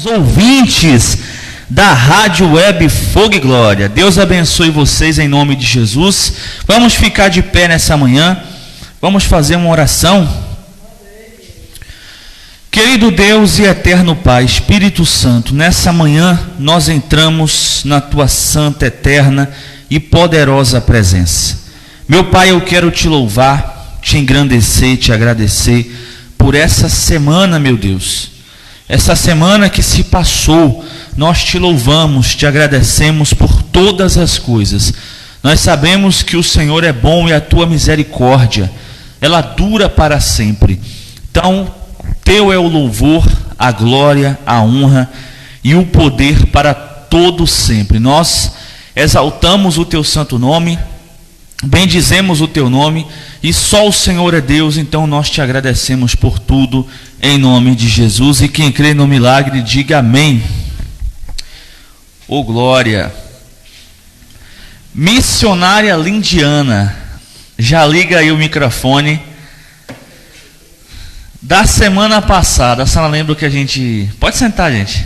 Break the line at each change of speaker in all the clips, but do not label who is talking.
Ouvintes da Rádio Web Fogo e Glória, Deus abençoe vocês em nome de Jesus. Vamos ficar de pé nessa manhã, vamos fazer uma oração. Querido Deus e eterno Pai, Espírito Santo, nessa manhã nós entramos na tua santa, eterna e poderosa presença. Meu Pai, eu quero te louvar, te engrandecer, te agradecer por essa semana, meu Deus. Essa semana que se passou, nós te louvamos, te agradecemos por todas as coisas. Nós sabemos que o Senhor é bom e a tua misericórdia, ela dura para sempre. Então, teu é o louvor, a glória, a honra e o poder para todo sempre. Nós exaltamos o teu santo nome, bendizemos o teu nome, e só o Senhor é Deus. Então nós te agradecemos por tudo, em nome de Jesus. E quem crê no milagre, diga amém. Ô glória. Missionária Lindiana, já liga aí o microfone. Da semana passada, a senhora lembra o que a gente... Pode sentar, gente.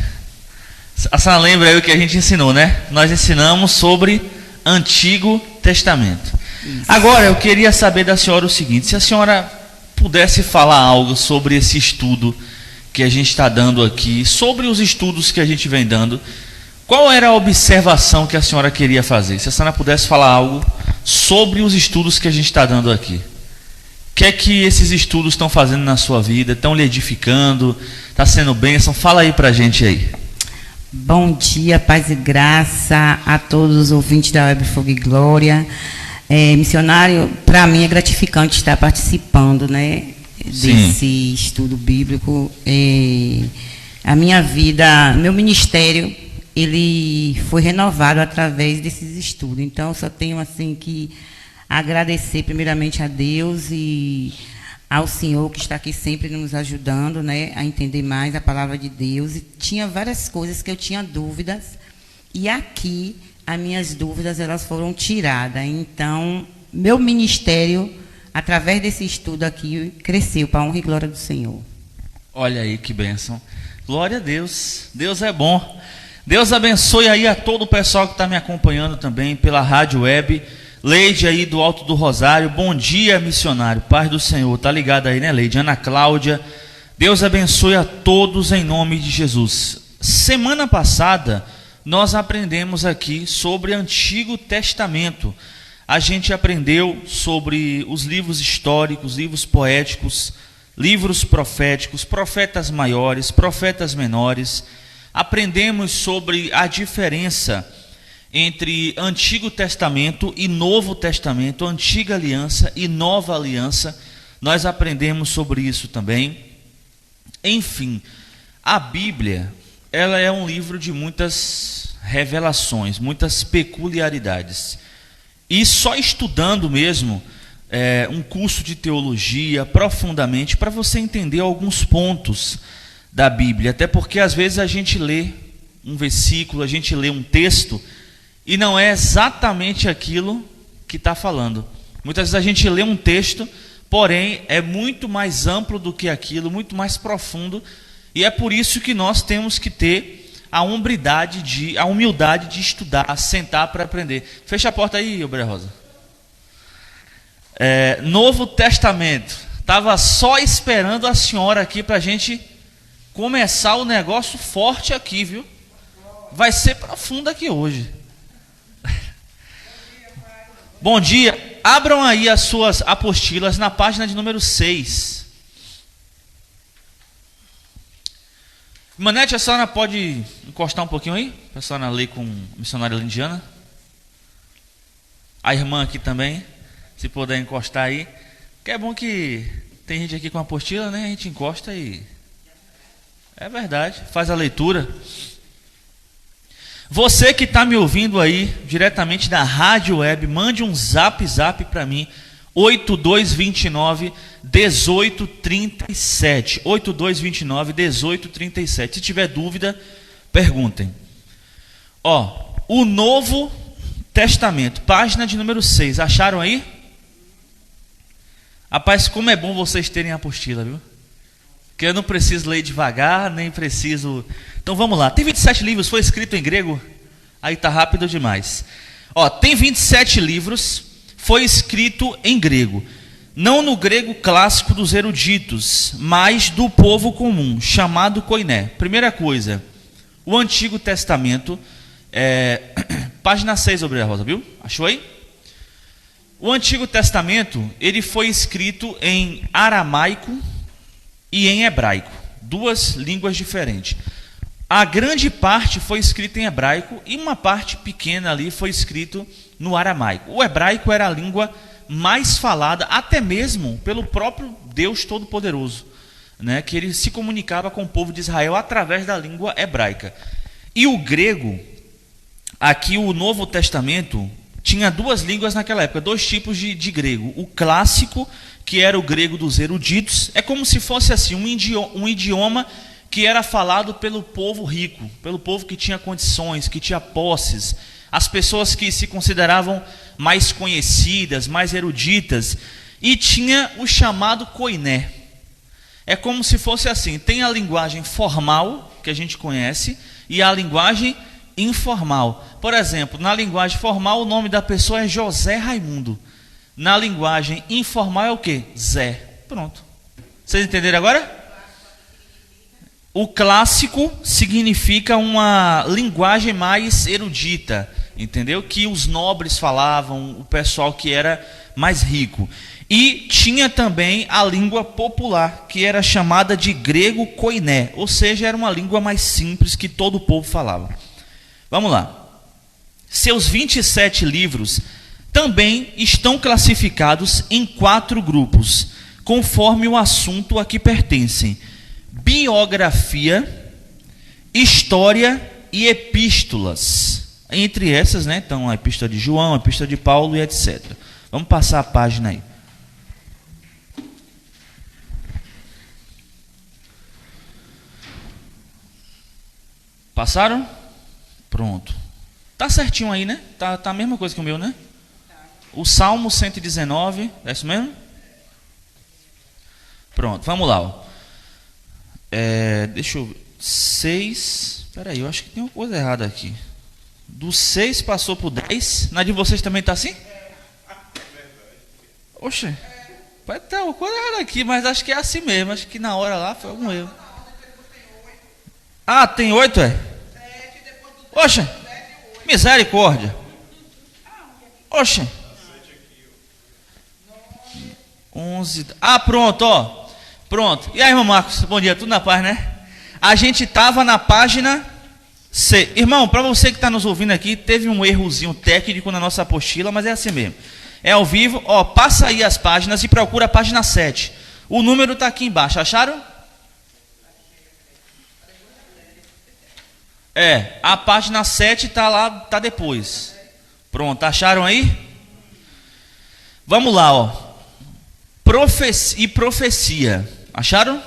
A senhora lembra aí o que a gente ensinou, né? Nós ensinamos sobre Antigo Testamento. Isso. Agora eu queria saber da senhora o seguinte: se a senhora pudesse falar algo sobre esse estudo que a gente está dando aqui, sobre os estudos que a gente vem dando, qual era a observação que a senhora queria fazer? Se a senhora pudesse falar algo sobre os estudos que a gente está dando aqui. O que é que esses estudos estão fazendo na sua vida? Estão lhe edificando? Está sendo bênção? Fala aí para a gente aí.
Bom dia, paz e graça a todos os ouvintes da Web Fogo e Glória. Missionário, para mim é gratificante estar participando, né, desse estudo bíblico. A minha vida, meu ministério, ele foi renovado através desses estudos. Então, eu só tenho assim que agradecer primeiramente a Deus e ao Senhor que está aqui sempre nos ajudando, né, a entender mais a palavra de Deus. E tinha várias coisas que eu tinha dúvidas, e aqui as minhas dúvidas elas foram tiradas. Então, meu ministério, através desse estudo aqui, cresceu para a honra e glória do Senhor.
Olha aí que bênção. Glória a Deus. Deus é bom. Deus abençoe aí a todo o pessoal que está me acompanhando também pela Rádio Web. Leide aí do Alto do Rosário, bom dia, missionário, paz do Senhor, tá ligado aí, né, Leide? Ana Cláudia, Deus abençoe a todos em nome de Jesus. Semana passada, nós aprendemos aqui sobre Antigo Testamento. A gente aprendeu sobre os livros históricos, livros poéticos, livros proféticos, profetas maiores, profetas menores. Aprendemos sobre a diferença entre Antigo Testamento e Novo Testamento, Antiga Aliança e Nova Aliança. Nós aprendemos sobre isso também. Enfim, a Bíblia, ela é um livro de muitas revelações, muitas peculiaridades. E só estudando mesmo um curso de teologia profundamente, para você entender alguns pontos da Bíblia. Até porque às vezes a gente lê um versículo, a gente lê um texto, e não é exatamente aquilo que está falando. Muitas vezes a gente lê um texto, porém é muito mais amplo do que aquilo, muito mais profundo. E é por isso que nós temos que ter a humildade de estudar, sentar para aprender. Fecha a porta aí, Obrera Rosa. Novo Testamento. Estava só esperando a senhora aqui para a gente começar o negócio forte aqui, viu? Vai ser profundo aqui hoje. Bom dia, abram aí as suas apostilas na página de número 6. Manete, a senhora pode encostar um pouquinho aí? A senhora lê com a missionária Lindiana. A irmã aqui também, se puder encostar aí. Que é bom que tem gente aqui com apostila, né? A gente encosta e... É verdade, faz a leitura. Você que está me ouvindo aí, diretamente da Rádio Web, mande um zap para mim, 8229-1837, 8229-1837. Se tiver dúvida, perguntem. O Novo Testamento, página de número 6, acharam aí? Rapaz, como é bom vocês terem a apostila, viu? Que eu não preciso ler devagar, nem preciso... Então vamos lá. Tem 27 livros, foi escrito em grego? Aí tá rápido demais. Ó, tem 27 livros, foi escrito em grego. Não no grego clássico dos eruditos, mas do povo comum, chamado koiné. Primeira coisa, o Antigo Testamento, página 6, Obreira Rosa, viu? Achou aí? O Antigo Testamento, ele foi escrito em aramaico e em hebraico, duas línguas diferentes. A grande parte foi escrita em hebraico e uma parte pequena ali foi escrito no aramaico. O hebraico era a língua mais falada, até mesmo pelo próprio Deus Todo-Poderoso, né? Que ele se comunicava com o povo de Israel através da língua hebraica. E o grego, aqui o Novo Testamento, tinha duas línguas naquela época, dois tipos de grego. O clássico, que era o grego dos eruditos, é como se fosse assim, um idioma que era falado pelo povo rico, pelo povo que tinha condições, que tinha posses, as pessoas que se consideravam mais conhecidas, mais eruditas, e tinha o chamado koiné. É como se fosse assim, tem a linguagem formal, que a gente conhece, e a linguagem informal. Por exemplo, na linguagem formal o nome da pessoa é José Raimundo. Na linguagem informal é o quê? Zé. Pronto. Vocês entenderam agora? O clássico significa uma linguagem mais erudita, entendeu? Que os nobres falavam, o pessoal que era mais rico. E tinha também a língua popular, que era chamada de grego koiné, ou seja, era uma língua mais simples que todo o povo falava. Vamos lá. Seus 27 livros também estão classificados em 4 grupos, conforme o assunto a que pertencem: biografia, história e epístolas. Entre essas, né, então a epístola de João, a epístola de Paulo e etc. Vamos passar a página aí. Passaram? Pronto. Tá certinho aí, né? Tá a mesma coisa que o meu, né? O Salmo 119, é isso mesmo? Pronto, vamos lá. Ó. Deixa eu ver. 6. Peraí, eu acho que tem uma coisa errada aqui. Do 6 passou pro 10. Na de vocês também tá assim? Oxe. Vai ter uma coisa errada aqui, mas acho que é assim mesmo. Acho que na hora lá foi algum erro. Ah, tem 8, é? Oxe. Misericórdia. Oxe. 11. Ah, pronto, ó. Pronto. E aí, irmão Marcos? Bom dia, tudo na paz, né? A gente estava na página C. Irmão, para você que está nos ouvindo aqui, teve um errozinho técnico na nossa apostila, mas é assim mesmo. É ao vivo. Ó, passa aí as páginas e procura a página 7. O número está aqui embaixo. Acharam? A página 7 está lá, está depois. Pronto, acharam aí? Vamos lá, ó. Profecia. Acharam?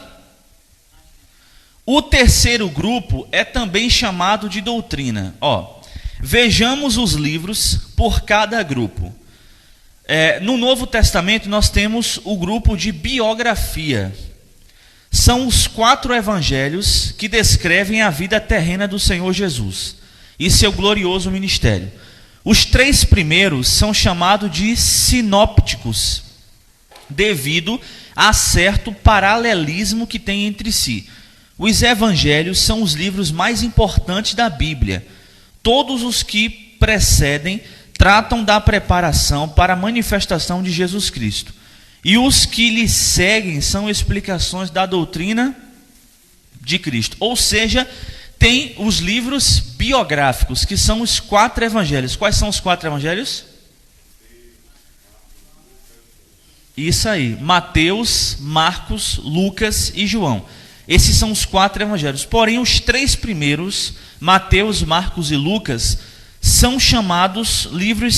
O terceiro grupo é também chamado de doutrina. Ó, vejamos os livros por cada grupo. No Novo Testamento nós temos o grupo de biografia. São os 4 evangelhos que descrevem a vida terrena do Senhor Jesus e seu glorioso ministério. Os 3 primeiros são chamados de sinópticos, devido a certo paralelismo que tem entre si. Os evangelhos são os livros mais importantes da Bíblia. Todos os que precedem tratam da preparação para a manifestação de Jesus Cristo. E os que lhe seguem são explicações da doutrina de Cristo. Ou seja, tem os livros biográficos, que são os 4 evangelhos. Quais são os 4 evangelhos? Isso aí, Mateus, Marcos, Lucas e João. Esses são os 4 evangelhos. Porém, os 3 primeiros, Mateus, Marcos e Lucas, são chamados livros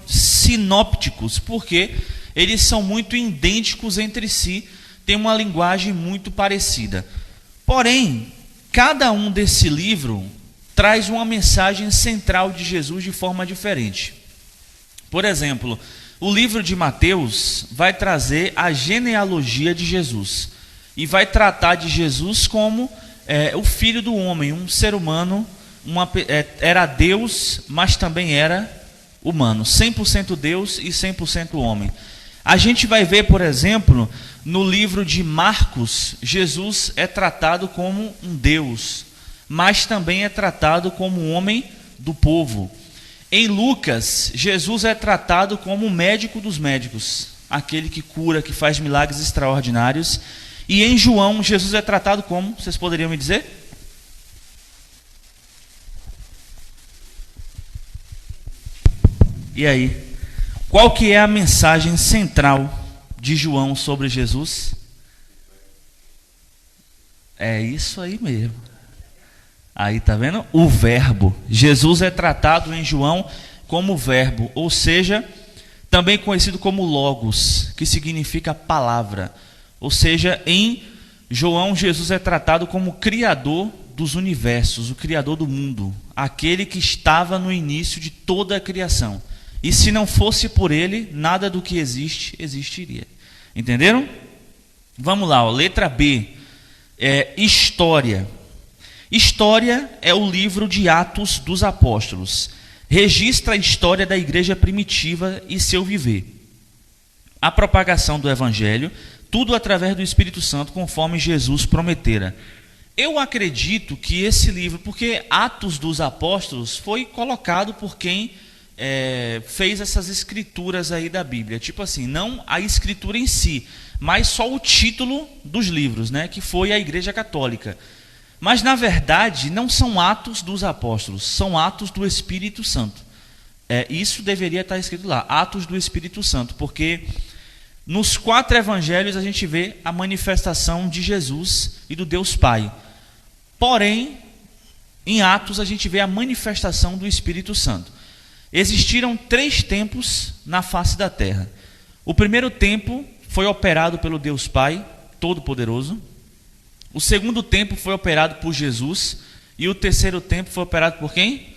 sinópticos, porque eles são muito idênticos entre si, têm uma linguagem muito parecida. Porém, cada um desse livro traz uma mensagem central de Jesus de forma diferente. Por exemplo, o livro de Mateus vai trazer a genealogia de Jesus. e vai tratar de Jesus como o Filho do Homem, um ser humano, era Deus, mas também era humano, 100% Deus e 100% homem. A gente vai ver, por exemplo, no livro de Marcos, Jesus é tratado como um Deus, mas também é tratado como um homem do povo. Em Lucas, Jesus é tratado como o médico dos médicos, aquele que cura, que faz milagres extraordinários. E em João, Jesus é tratado como, vocês poderiam me dizer? E aí? Qual que é a mensagem central de João sobre Jesus? É isso aí mesmo. Aí, tá vendo? O verbo. Jesus é tratado em João como verbo, ou seja, também conhecido como logos, que significa palavra. Ou seja, em João, Jesus é tratado como criador dos universos, o criador do mundo, aquele que estava no início de toda a criação. E se não fosse por ele, nada do que existe, existiria. Entenderam? Vamos lá, ó. Letra B. História. História é o livro de Atos dos Apóstolos. Registra a história da igreja primitiva e seu viver. A propagação do evangelho, tudo através do Espírito Santo, conforme Jesus prometera. Eu acredito que esse livro, porque Atos dos Apóstolos foi colocado por quem fez essas escrituras aí da Bíblia, tipo assim, não a escritura em si, mas só o título dos livros, né, que foi a Igreja Católica. Mas na verdade não são Atos dos Apóstolos, são Atos do Espírito Santo. Isso deveria estar escrito lá, Atos do Espírito Santo, porque nos 4 evangelhos a gente vê a manifestação de Jesus e do Deus Pai. Porém, em Atos a gente vê a manifestação do Espírito Santo. Existiram 3 tempos na face da terra. O primeiro tempo foi operado pelo Deus Pai Todo-Poderoso. O segundo tempo foi operado por Jesus. E o terceiro tempo foi operado por quem?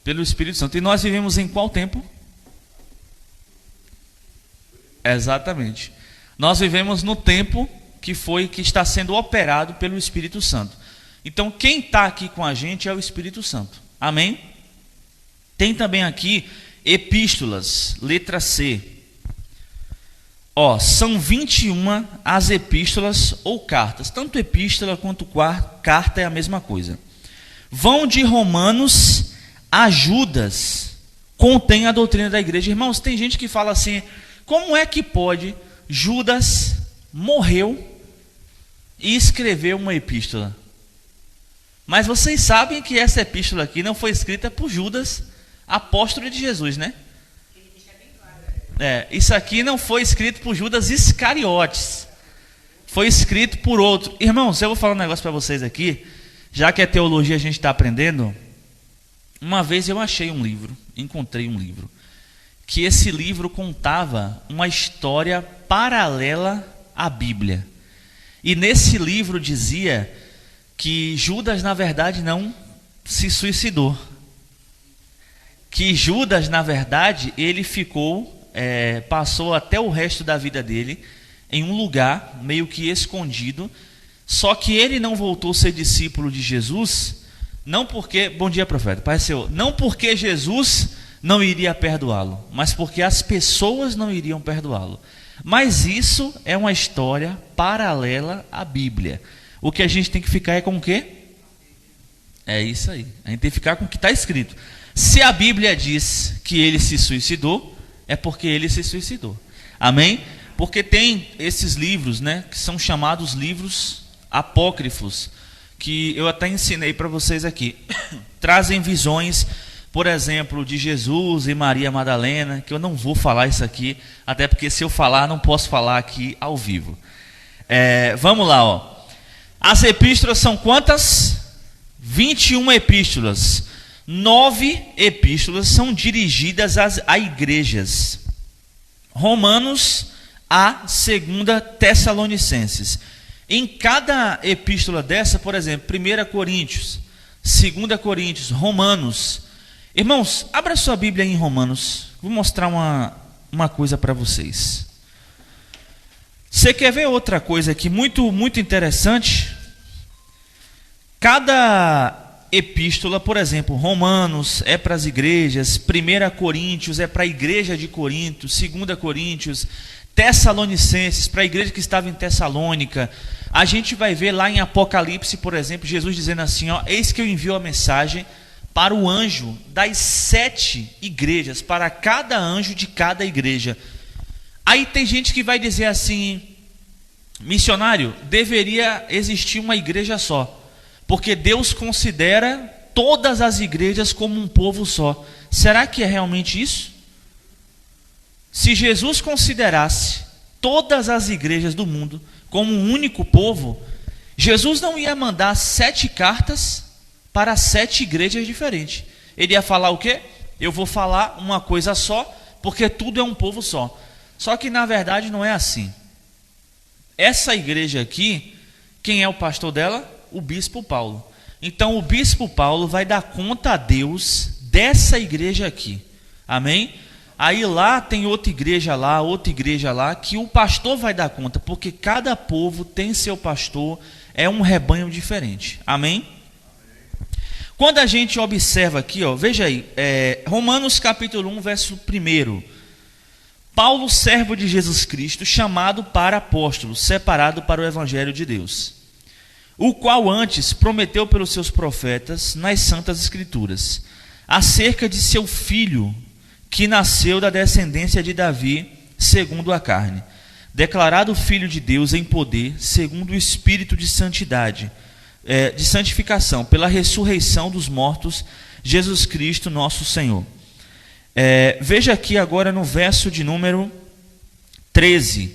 Pelo Espírito Santo. E nós vivemos em qual tempo? Exatamente. Nós vivemos no tempo que está sendo operado pelo Espírito Santo. Então quem está aqui com a gente é o Espírito Santo. Amém? Tem também aqui epístolas, letra C. São 21 as epístolas ou cartas. Tanto epístola quanto carta é a mesma coisa. Vão de Romanos a Judas, contém a doutrina da igreja. Irmãos, tem gente que fala assim, como é que pode Judas morreu e escreveu uma epístola? Mas vocês sabem que essa epístola aqui não foi escrita por Judas, apóstolo de Jesus, né? Isso aqui não foi escrito por Judas Iscariotes, foi escrito por outro. Irmãos, eu vou falar um negócio para vocês aqui, já que é teologia a gente está aprendendo. Uma vez eu encontrei um livro, que esse livro contava uma história paralela à Bíblia. E nesse livro dizia que Judas na verdade não se suicidou. Que Judas, na verdade, ele passou até o resto da vida dele em um lugar meio que escondido, só que ele não voltou a ser discípulo de Jesus, não porque, bom dia profeta, Pai Senhor, não porque Jesus não iria perdoá-lo, mas porque as pessoas não iriam perdoá-lo. Mas isso é uma história paralela à Bíblia. O que a gente tem que ficar é com o quê? É isso aí, a gente tem que ficar com o que está escrito. Se a Bíblia diz que ele se suicidou, é porque ele se suicidou. Amém? Porque tem esses livros, né, que são chamados livros apócrifos, que eu até ensinei para vocês aqui. Trazem visões, por exemplo, de Jesus e Maria Madalena, que eu não vou falar isso aqui, até porque se eu falar, não posso falar aqui ao vivo. Vamos lá, As epístolas são quantas? 21 epístolas. 9 epístolas são dirigidas a igrejas. Romanos a 2 Tessalonicenses. Em cada epístola dessa, por exemplo, 1 Coríntios, 2 Coríntios, Romanos. Irmãos, abra sua Bíblia em Romanos. Vou mostrar uma coisa para vocês. Você quer ver outra coisa aqui muito, muito interessante? Cada epístola, por exemplo, Romanos é para as igrejas, 1 Coríntios é para a igreja de Corinto, 2 Coríntios, Tessalonicenses, para a igreja que estava em Tessalônica. A gente vai ver lá em Apocalipse, por exemplo, Jesus dizendo assim, ó, eis que eu envio a mensagem para o anjo das 7 igrejas, para cada anjo de cada igreja. Aí tem gente que vai dizer assim, missionário, deveria existir uma igreja só, porque Deus considera todas as igrejas como um povo só. Será que é realmente isso? Se Jesus considerasse todas as igrejas do mundo como um único povo, Jesus não ia mandar 7 cartas para 7 igrejas diferentes. Ele ia falar o quê? Eu vou falar uma coisa só, porque tudo é um povo só. Só que na verdade não é assim. Essa igreja aqui, quem é o pastor dela? O bispo Paulo. Então o bispo Paulo vai dar conta a Deus dessa igreja aqui. Amém? Aí lá tem outra igreja lá, que o pastor vai dar conta, porque cada povo tem seu pastor, é um rebanho diferente. Amém? Quando a gente observa aqui, ó, veja aí, Romanos capítulo 1, verso 1. Paulo, servo de Jesus Cristo, chamado para apóstolo, separado para o evangelho de Deus, o qual antes prometeu pelos seus profetas nas santas escrituras, acerca de seu filho, que nasceu da descendência de Davi, segundo a carne, declarado filho de Deus em poder, segundo o Espírito de santidade, de santificação, pela ressurreição dos mortos, Jesus Cristo nosso Senhor. Veja aqui agora no verso de número 13.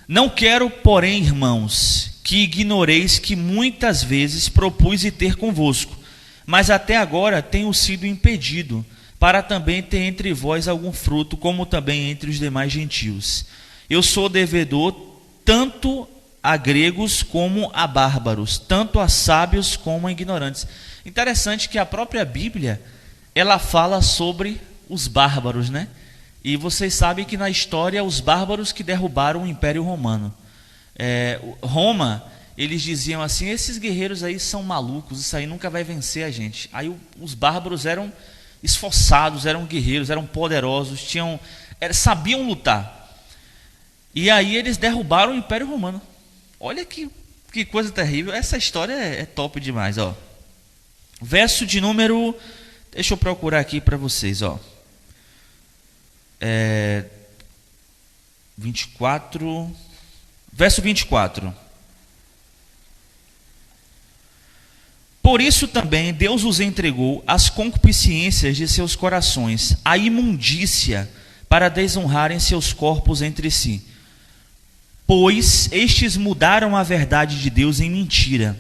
Não quero, porém, irmãos, que ignoreis que muitas vezes propus ir ter convosco, mas até agora tenho sido impedido, para também ter entre vós algum fruto, como também entre os demais gentios. Eu sou devedor tanto a gregos como a bárbaros, tanto a sábios como a ignorantes. Interessante que a própria Bíblia, ela fala sobre os bárbaros, né? E vocês sabem que na história, os bárbaros que derrubaram o Império Romano. Roma, eles diziam assim, esses guerreiros aí são malucos, isso aí nunca vai vencer a gente. Aí os bárbaros eram esforçados, eram guerreiros, eram poderosos, sabiam lutar. E aí eles derrubaram o Império Romano. Olha que coisa terrível. Essa história é top demais, ó. Verso de número, deixa eu procurar aqui para vocês, ó. 24, verso 24. Por isso também Deus os entregou às concupiscências de seus corações, à imundícia, para desonrarem seus corpos entre si. Pois estes mudaram a verdade de Deus em mentira,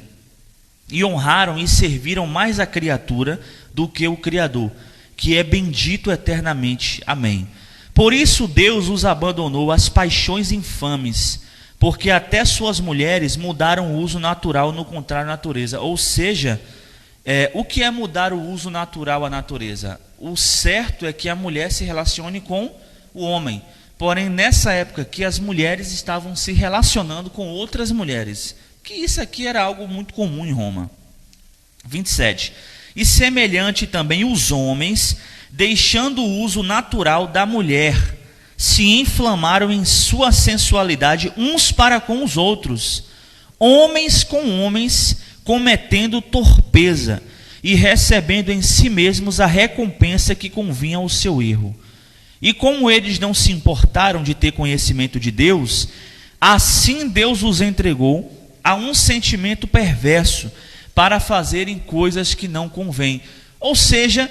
e honraram e serviram mais a criatura do que o Criador, que é bendito eternamente. Amém. Por isso Deus os abandonou às paixões infames, porque até suas mulheres mudaram o uso natural no contrário à natureza. Ou seja, o que é mudar o uso natural à natureza? O certo é que a mulher se relacione com o homem. Porém, nessa época que as mulheres estavam se relacionando com outras mulheres, que isso aqui era algo muito comum em Roma. 27. E semelhante também os homens, deixando o uso natural da mulher, se inflamaram em sua sensualidade uns para com os outros, homens com homens, cometendo torpeza e recebendo em si mesmos a recompensa que convinha ao seu erro. E como eles não se importaram de ter conhecimento de Deus, assim Deus os entregou a um sentimento perverso para fazerem coisas que não convêm. Ou seja,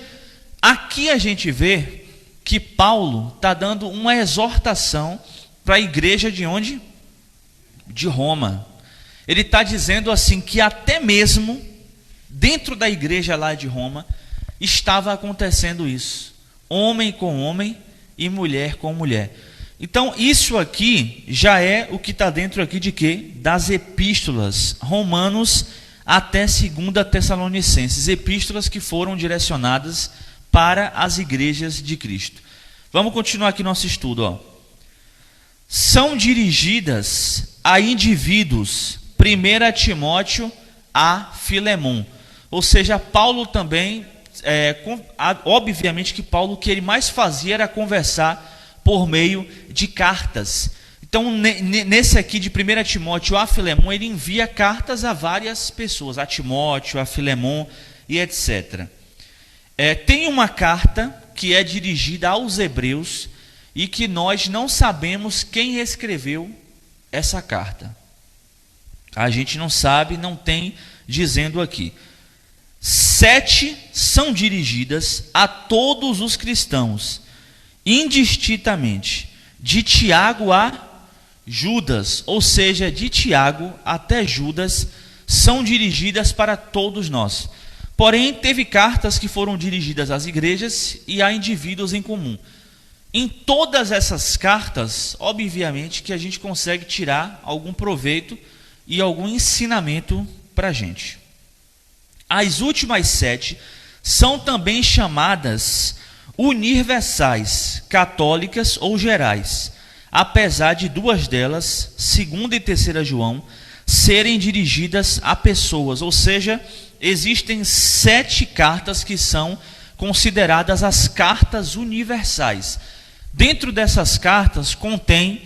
aqui a gente vê que Paulo está dando uma exortação para a igreja de onde? De Roma. Ele está dizendo assim que até mesmo dentro da igreja lá de Roma estava acontecendo isso. Homem com homem e mulher com mulher. Então isso aqui já é o que está dentro aqui de quê? Das epístolas, Romanos até 2 Tessalonicenses, epístolas que foram direcionadas para as igrejas de Cristo. Vamos continuar aqui nosso estudo, ó. São dirigidas a indivíduos. 1 Timóteo a Filemon. Ou seja, Paulo também, obviamente que Paulo, o que ele mais fazia era conversar por meio de cartas. Então, nesse aqui de 1 Timóteo a Filemon, ele envia cartas a várias pessoas, a Timóteo, a Filemon e etc. Tem uma carta que é dirigida aos hebreus e que nós não sabemos quem escreveu essa carta. A gente não sabe, não tem dizendo aqui. 7 são dirigidas a todos os cristãos, indistintamente, de Tiago a Judas, ou seja, de Tiago até Judas, são dirigidas para todos nós. Porém, teve cartas que foram dirigidas às igrejas e a indivíduos em comum. Em todas essas cartas, obviamente que a gente consegue tirar algum proveito e algum ensinamento para a gente. As últimas 7 são também chamadas universais, católicas ou gerais, apesar de 2 delas, 2ª e 3ª João, serem dirigidas a pessoas, ou seja, existem 7 cartas que são consideradas as cartas universais. Dentro dessas cartas contém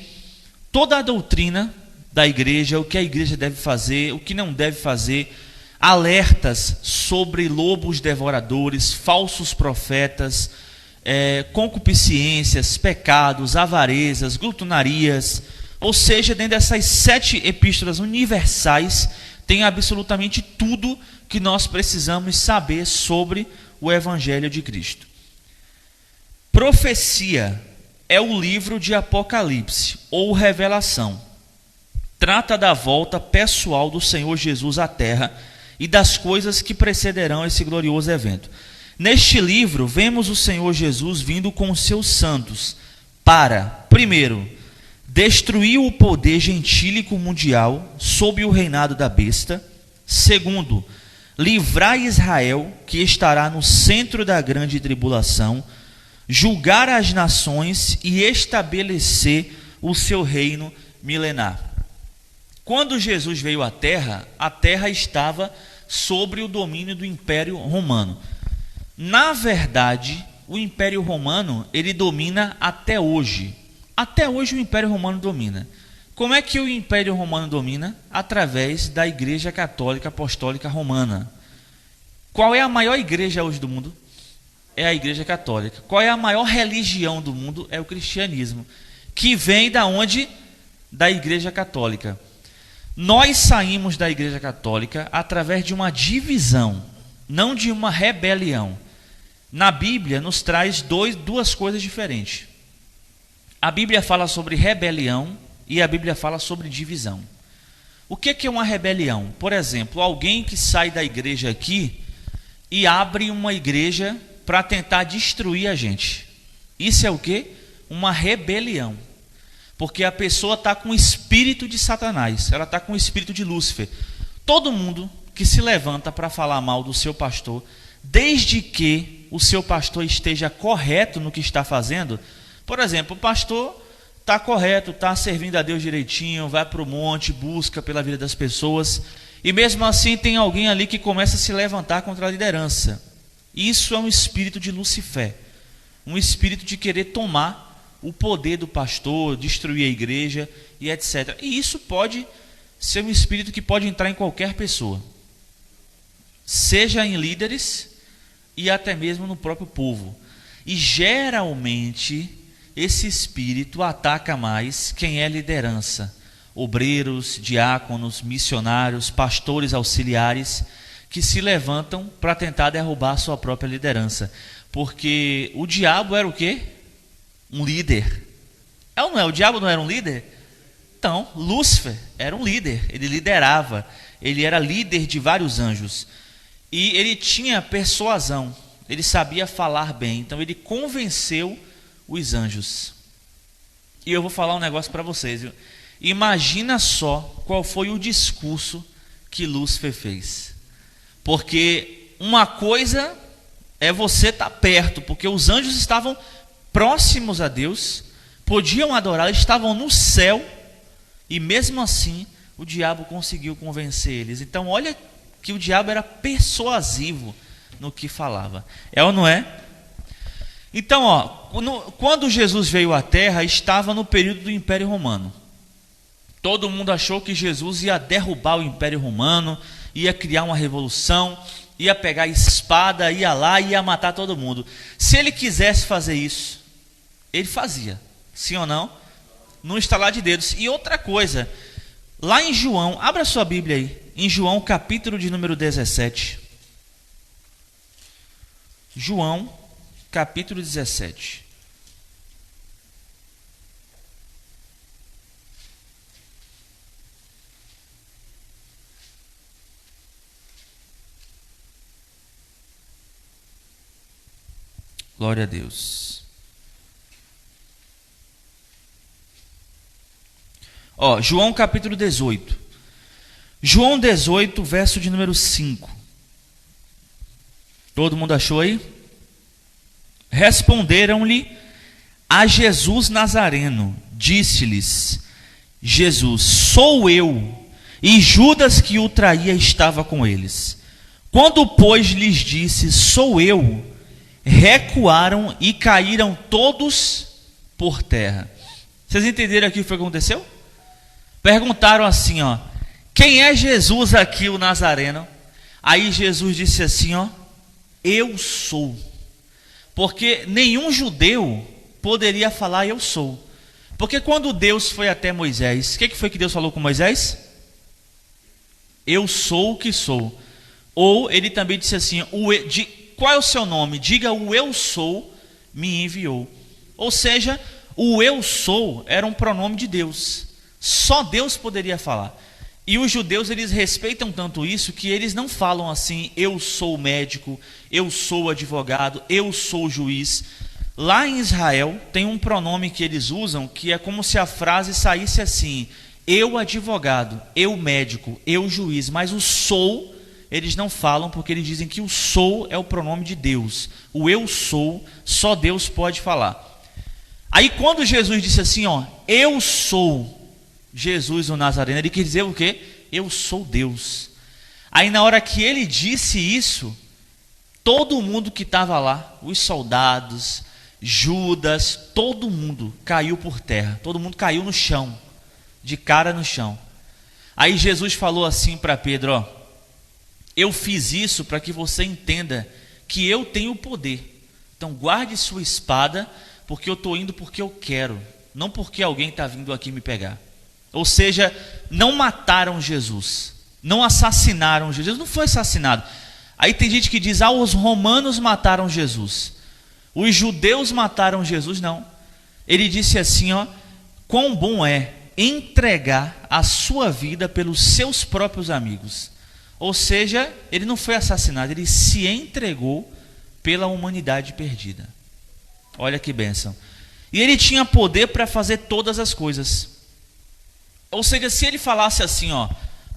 toda a doutrina da igreja, o que a igreja deve fazer, o que não deve fazer, alertas sobre lobos devoradores, falsos profetas, concupiscências, pecados, avarezas, glutonarias. Ou seja, dentro dessas 7 epístolas universais tem absolutamente tudo que nós precisamos saber sobre o Evangelho de Cristo. Profecia é o livro de Apocalipse ou Revelação. Trata da volta pessoal do Senhor Jesus à terra e das coisas que precederão esse glorioso evento. Neste livro, vemos o Senhor Jesus vindo com os seus santos para, primeiro, destruir o poder gentílico mundial sob o reinado da besta. Segundo, livrar Israel, que estará no centro da grande tribulação, julgar as nações e estabelecer o seu reino milenar. Quando Jesus veio à terra, a terra estava sobre o domínio do Império Romano. Na verdade, o Império Romano, ele domina até hoje. Até hoje o Império Romano domina. Como é que o Império Romano domina? Através da Igreja Católica Apostólica Romana. Qual é a maior igreja hoje do mundo? É a Igreja Católica. Qual é a maior religião do mundo? É o cristianismo. Que vem da onde? Da Igreja Católica. Nós saímos da Igreja Católica através de uma divisão, não de uma rebelião. Na Bíblia nos traz duas coisas diferentes. A Bíblia fala sobre rebelião e a Bíblia fala sobre divisão. O que é uma rebelião? Por exemplo, alguém que sai da igreja aqui e abre uma igreja para tentar destruir a gente. Isso é o quê? Uma rebelião. Porque a pessoa está com o espírito de Satanás, ela está com o espírito de Lúcifer. Todo mundo que se levanta para falar mal do seu pastor, desde que o seu pastor esteja correto no que está fazendo, por exemplo, o pastor está correto, está servindo a Deus direitinho, vai para o monte, busca pela vida das pessoas, e mesmo assim tem alguém ali que começa a se levantar contra a liderança. Isso é um espírito de Lúcifer, um espírito de querer tomar o poder do pastor, destruir a igreja e etc. E isso pode ser um espírito que pode entrar em qualquer pessoa, seja em líderes e até mesmo no próprio povo. E geralmente esse espírito ataca mais quem é liderança, obreiros, diáconos, missionários, pastores auxiliares, que se levantam para tentar derrubar a sua própria liderança. Porque o diabo era o quê? Um líder. É ou não é? O diabo não era um líder? Então, Lúcifer era um líder, ele liderava, ele era líder de vários anjos. E ele tinha persuasão, ele sabia falar bem, então ele convenceu os anjos. E eu vou falar um negócio para vocês, viu? Imagina só qual foi o discurso que Lúcifer fez. Porque uma coisa é você estar perto, porque os anjos estavam próximos a Deus, podiam adorar, estavam no céu, e mesmo assim o diabo conseguiu convencer eles. Então olha que o diabo era persuasivo no que falava. É ou não é? Então, quando Jesus veio à Terra, estava no período do Império Romano. Todo mundo achou que Jesus ia derrubar o Império Romano, ia criar uma revolução, ia pegar a espada, ia lá e ia matar todo mundo. Se ele quisesse fazer isso, ele fazia. Sim ou não? Num estalar de dedos. E outra coisa, lá em João, abra sua Bíblia aí, em João capítulo de número 17. João capítulo 17. Glória a Deus. João capítulo 18. João 18, verso de número 5. Todo mundo achou aí? Responderam-lhe a Jesus Nazareno. Disse-lhes Jesus: sou eu. E Judas, que o traía, estava com eles. Quando, pois, lhes disse: sou eu, recuaram e caíram todos por terra. Vocês entenderam aqui o que aconteceu? Perguntaram assim, quem é Jesus aqui, o Nazareno? Aí Jesus disse assim, eu sou. Porque nenhum judeu poderia falar eu sou. Porque quando Deus foi até Moisés, o que foi que Deus falou com Moisés? Eu sou o que sou. Ou ele também disse assim, qual é o seu nome? Diga, o eu sou me enviou. Ou seja, o eu sou era um pronome de Deus. Só Deus poderia falar. E os judeus, eles respeitam tanto isso que eles não falam assim, eu sou médico, eu sou advogado, eu sou juiz. Lá em Israel tem um pronome que eles usam que é como se a frase saísse assim, eu advogado, eu médico, eu juiz. Mas o sou eles não falam, porque eles dizem que o sou é o pronome de Deus. O eu sou, só Deus pode falar. Aí quando Jesus disse assim, eu sou Jesus o Nazareno, ele quer dizer o quê? Eu sou Deus. Aí na hora que ele disse isso, todo mundo que estava lá, os soldados, Judas, todo mundo caiu por terra. Todo mundo caiu no chão, de cara no chão. Aí Jesus falou assim para Pedro, eu fiz isso para que você entenda que eu tenho o poder. Então guarde sua espada, porque eu estou indo porque eu quero, não porque alguém está vindo aqui me pegar. Ou seja, não mataram Jesus, não assassinaram Jesus, não foi assassinado. Aí tem gente que diz, os romanos mataram Jesus, os judeus mataram Jesus. Não, ele disse assim, quão bom é entregar a sua vida pelos seus próprios amigos. Ou seja, ele não foi assassinado, ele se entregou pela humanidade perdida. Olha que bênção. E ele tinha poder para fazer todas as coisas. Ou seja, se ele falasse assim,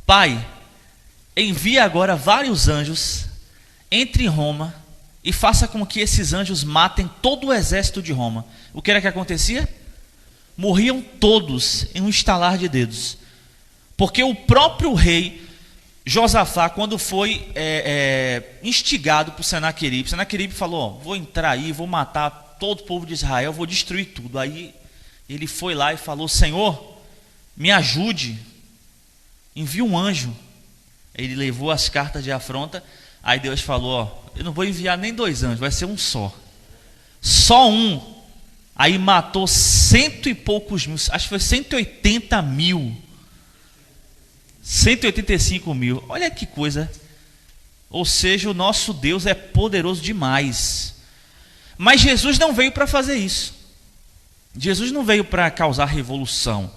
Pai, envia agora vários anjos, entre em Roma e faça com que esses anjos matem todo o exército de Roma. O que era que acontecia? Morriam todos em um estalar de dedos. Porque o próprio rei Josafá, quando foi instigado por Senaqueribe falou, vou entrar aí, vou matar todo o povo de Israel, vou destruir tudo. Aí ele foi lá e falou, Senhor, me ajude, envie um anjo. Ele levou as cartas de afronta. Aí Deus falou, eu não vou enviar nem 2 anjos, vai ser um só um. Aí matou 100 e poucos mil, acho que foi 180 mil, 185 mil. Olha que coisa. Ou seja, o nosso Deus é poderoso demais. Mas Jesus não veio para fazer isso. Jesus não veio para causar revolução.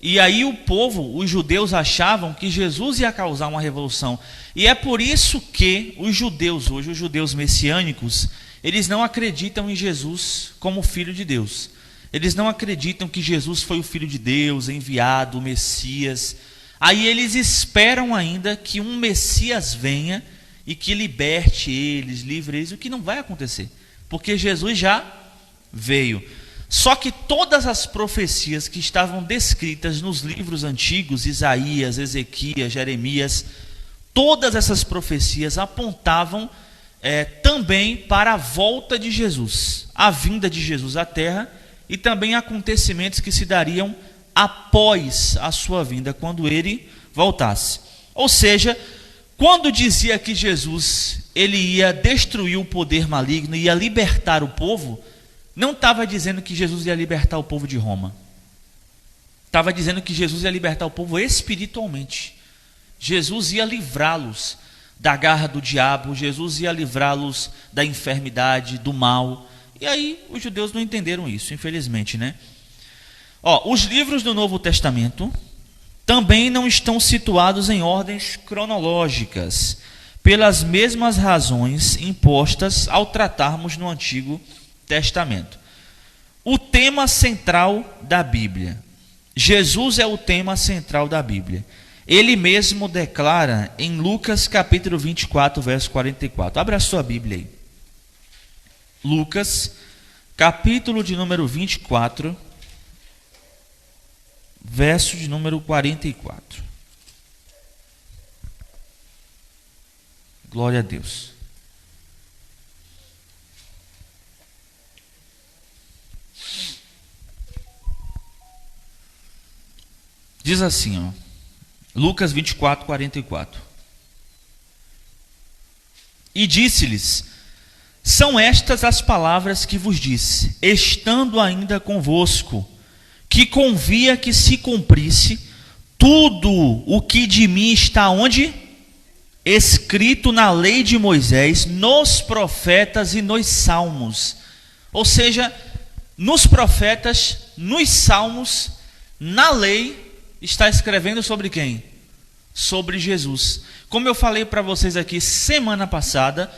E aí o povo, os judeus, achavam que Jesus ia causar uma revolução. E é por isso que os judeus hoje, os judeus messiânicos, eles não acreditam em Jesus como Filho de Deus. Eles não acreditam que Jesus foi o Filho de Deus, enviado, o Messias. Aí eles esperam ainda que um Messias venha e que liberte eles, livre eles, o que não vai acontecer. Porque Jesus já veio. Só que todas as profecias que estavam descritas nos livros antigos, Isaías, Ezequias, Jeremias, todas essas profecias apontavam também para a volta de Jesus, a vinda de Jesus à terra e também acontecimentos que se dariam após a sua vinda, quando ele voltasse. Ou seja, quando dizia que Jesus ele ia destruir o poder maligno, ia libertar o povo, não estava dizendo que Jesus ia libertar o povo de Roma. Estava dizendo que Jesus ia libertar o povo espiritualmente. Jesus ia livrá-los da garra do diabo, Jesus ia livrá-los da enfermidade, do mal. E aí os judeus não entenderam isso, infelizmente, né? Os livros do Novo Testamento também não estão situados em ordens cronológicas, pelas mesmas razões impostas ao tratarmos no Antigo Testamento. O tema central da Bíblia. Jesus é o tema central da Bíblia. Ele mesmo declara em Lucas capítulo 24, verso 44. Abra a sua Bíblia aí. Lucas, capítulo de número 24, verso de número 44. Glória a Deus. Diz assim, Lucas 24, 44. E disse-lhes: são estas as palavras que vos disse, estando ainda convosco, que convia que se cumprisse tudo o que de mim está onde? Escrito na lei de Moisés, nos profetas e nos salmos. Ou seja, nos profetas, nos salmos, na lei, está escrevendo sobre quem? Sobre Jesus. Como eu falei para vocês aqui semana passada,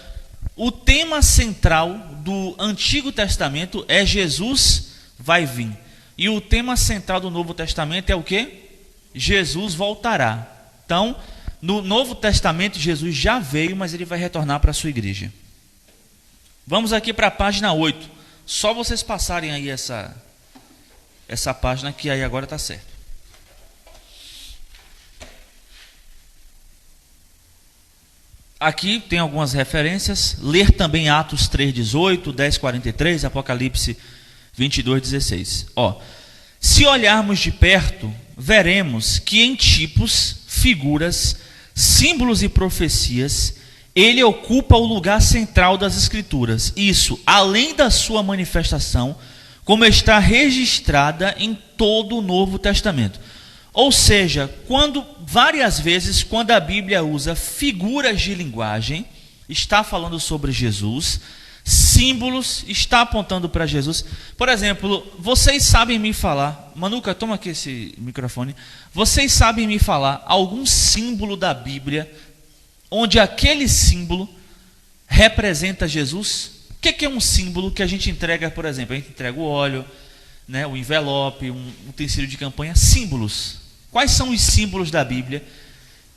o tema central do Antigo Testamento é Jesus vai vir. E o tema central do Novo Testamento é o quê? Jesus voltará. Então, no Novo Testamento, Jesus já veio, mas ele vai retornar para a sua igreja. Vamos aqui para a página 8. Só vocês passarem aí essa página, que aí agora está certo. Aqui tem algumas referências. Ler também Atos 3:18, 10:43, Apocalipse 22:16. Se olharmos de perto, veremos que em tipos, figuras, símbolos e profecias, ele ocupa o lugar central das Escrituras. Isso, além da sua manifestação, como está registrada em todo o Novo Testamento. Ou seja, várias vezes, quando a Bíblia usa figuras de linguagem, está falando sobre Jesus, símbolos, está apontando para Jesus. Por exemplo, vocês sabem me falar, Manuca, toma aqui esse microfone, vocês sabem me falar algum símbolo da Bíblia, onde aquele símbolo representa Jesus? O que é um símbolo que a gente entrega, por exemplo? A gente entrega o óleo, né, o envelope, um utensílio de campanha, símbolos. Quais são os símbolos da Bíblia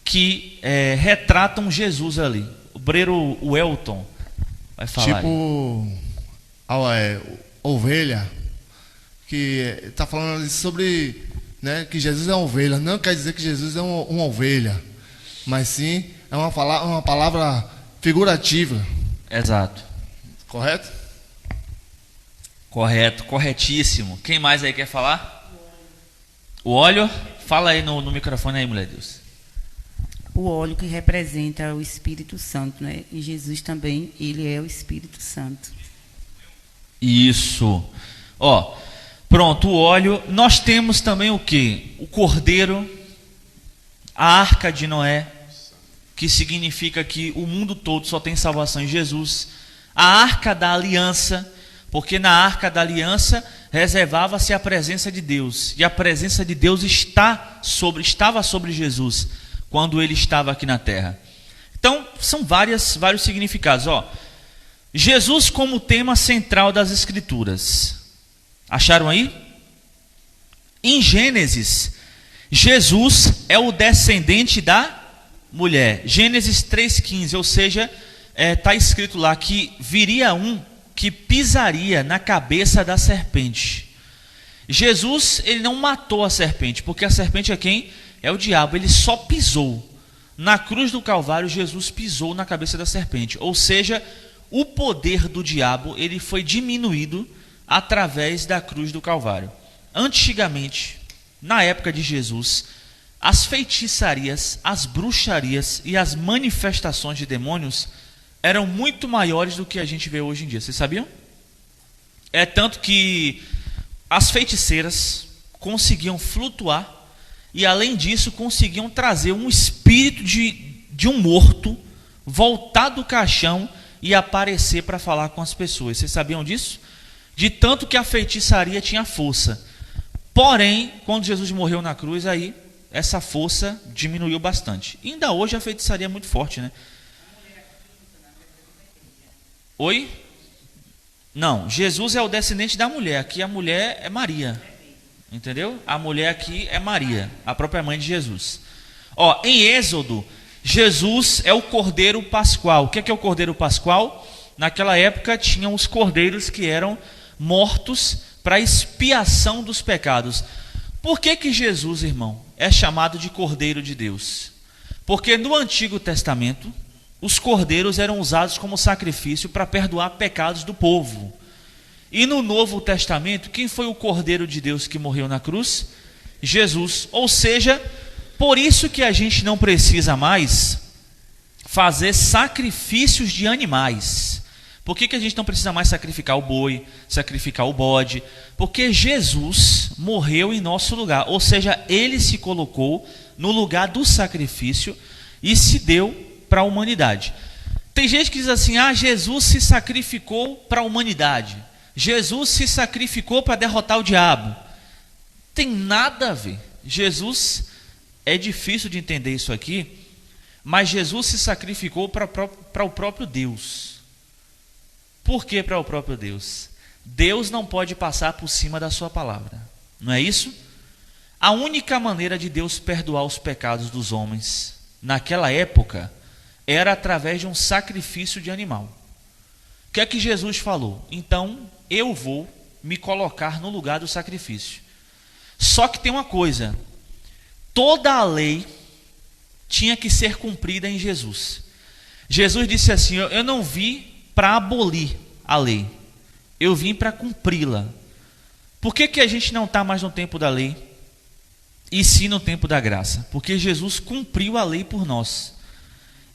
que retratam Jesus ali? O Breiro Welton vai falar.
Tipo, ovelha, que está falando sobre, né, que Jesus é uma ovelha. Não quer dizer que Jesus é uma ovelha, mas sim é uma palavra figurativa.
Exato.
Correto?
Correto, corretíssimo. Quem mais aí quer falar? O óleo? Fala aí no microfone aí, mulher de Deus.
O óleo que representa o Espírito Santo, né? E Jesus também, ele é o Espírito Santo.
Isso. Pronto, o óleo. Nós temos também o quê? O cordeiro, a arca de Noé, que significa que o mundo todo só tem salvação em Jesus. A arca da aliança, porque na arca da aliança reservava-se a presença de Deus, e a presença de Deus estava sobre Jesus quando ele estava aqui na terra. Então, são vários significados. Jesus como tema central das Escrituras. Acharam aí? Em Gênesis, Jesus é o descendente da mulher. Gênesis 3,15, ou seja, está escrito lá que viria um que pisaria na cabeça da serpente. Jesus, ele não matou a serpente, porque a serpente é quem? É o diabo, ele só pisou. Na cruz do Calvário, Jesus pisou na cabeça da serpente, ou seja, o poder do diabo, ele foi diminuído através da cruz do Calvário. Antigamente, na época de Jesus, as feitiçarias, as bruxarias e as manifestações de demônios eram muito maiores do que a gente vê hoje em dia. Vocês sabiam? É tanto que as feiticeiras conseguiam flutuar e, além disso, conseguiam trazer um espírito de um morto voltar do caixão e aparecer para falar com as pessoas. Vocês sabiam disso? De tanto que a feitiçaria tinha força. Porém, quando Jesus morreu na cruz, aí essa força diminuiu bastante. E ainda hoje a feitiçaria é muito forte, né? Oi? Não, Jesus é o descendente da mulher. Aqui a mulher é Maria. Entendeu? A mulher aqui é Maria, a própria mãe de Jesus. Ó, em Êxodo, Jesus é o Cordeiro Pascual. O que é o Cordeiro Pascual? Naquela época tinham os cordeiros que eram mortos para expiação dos pecados. Por que Jesus, irmão, é chamado de Cordeiro de Deus? Porque no Antigo Testamento, os cordeiros eram usados como sacrifício para perdoar pecados do povo. E no Novo Testamento, quem foi o Cordeiro de Deus que morreu na cruz? Jesus. Ou seja, por isso que a gente não precisa mais fazer sacrifícios de animais. Por que a gente não precisa mais sacrificar o boi, sacrificar o bode? Porque Jesus morreu em nosso lugar. Ou seja, ele se colocou no lugar do sacrifício e se deu para a humanidade. Tem gente que diz assim: ah, Jesus se sacrificou para a humanidade. Jesus se sacrificou para derrotar o diabo. Tem nada a ver. Jesus, é difícil de entender isso aqui, mas Jesus se sacrificou para o próprio Deus. Por que para o próprio Deus? Deus não pode passar por cima da sua palavra. Não é isso? A única maneira de Deus perdoar os pecados dos homens naquela época era através de um sacrifício de animal. O que é que Jesus falou? Então eu vou me colocar no lugar do sacrifício. Só que tem uma coisa: toda a lei tinha que ser cumprida em Jesus. Jesus disse assim: eu não vim para abolir a lei, eu vim para cumpri-la. Por que a gente não está mais no tempo da lei, e sim no tempo da graça? Porque Jesus cumpriu a lei por nós.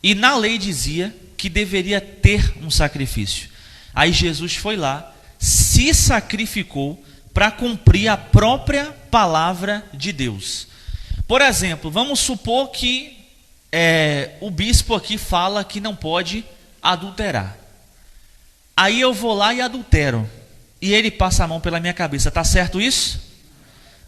E na lei dizia que deveria ter um sacrifício. Aí Jesus foi lá, se sacrificou para cumprir a própria palavra de Deus. Por exemplo, vamos supor que o bispo aqui fala que não pode adulterar. Aí eu vou lá e adultero, e ele passa a mão pela minha cabeça. Está certo isso?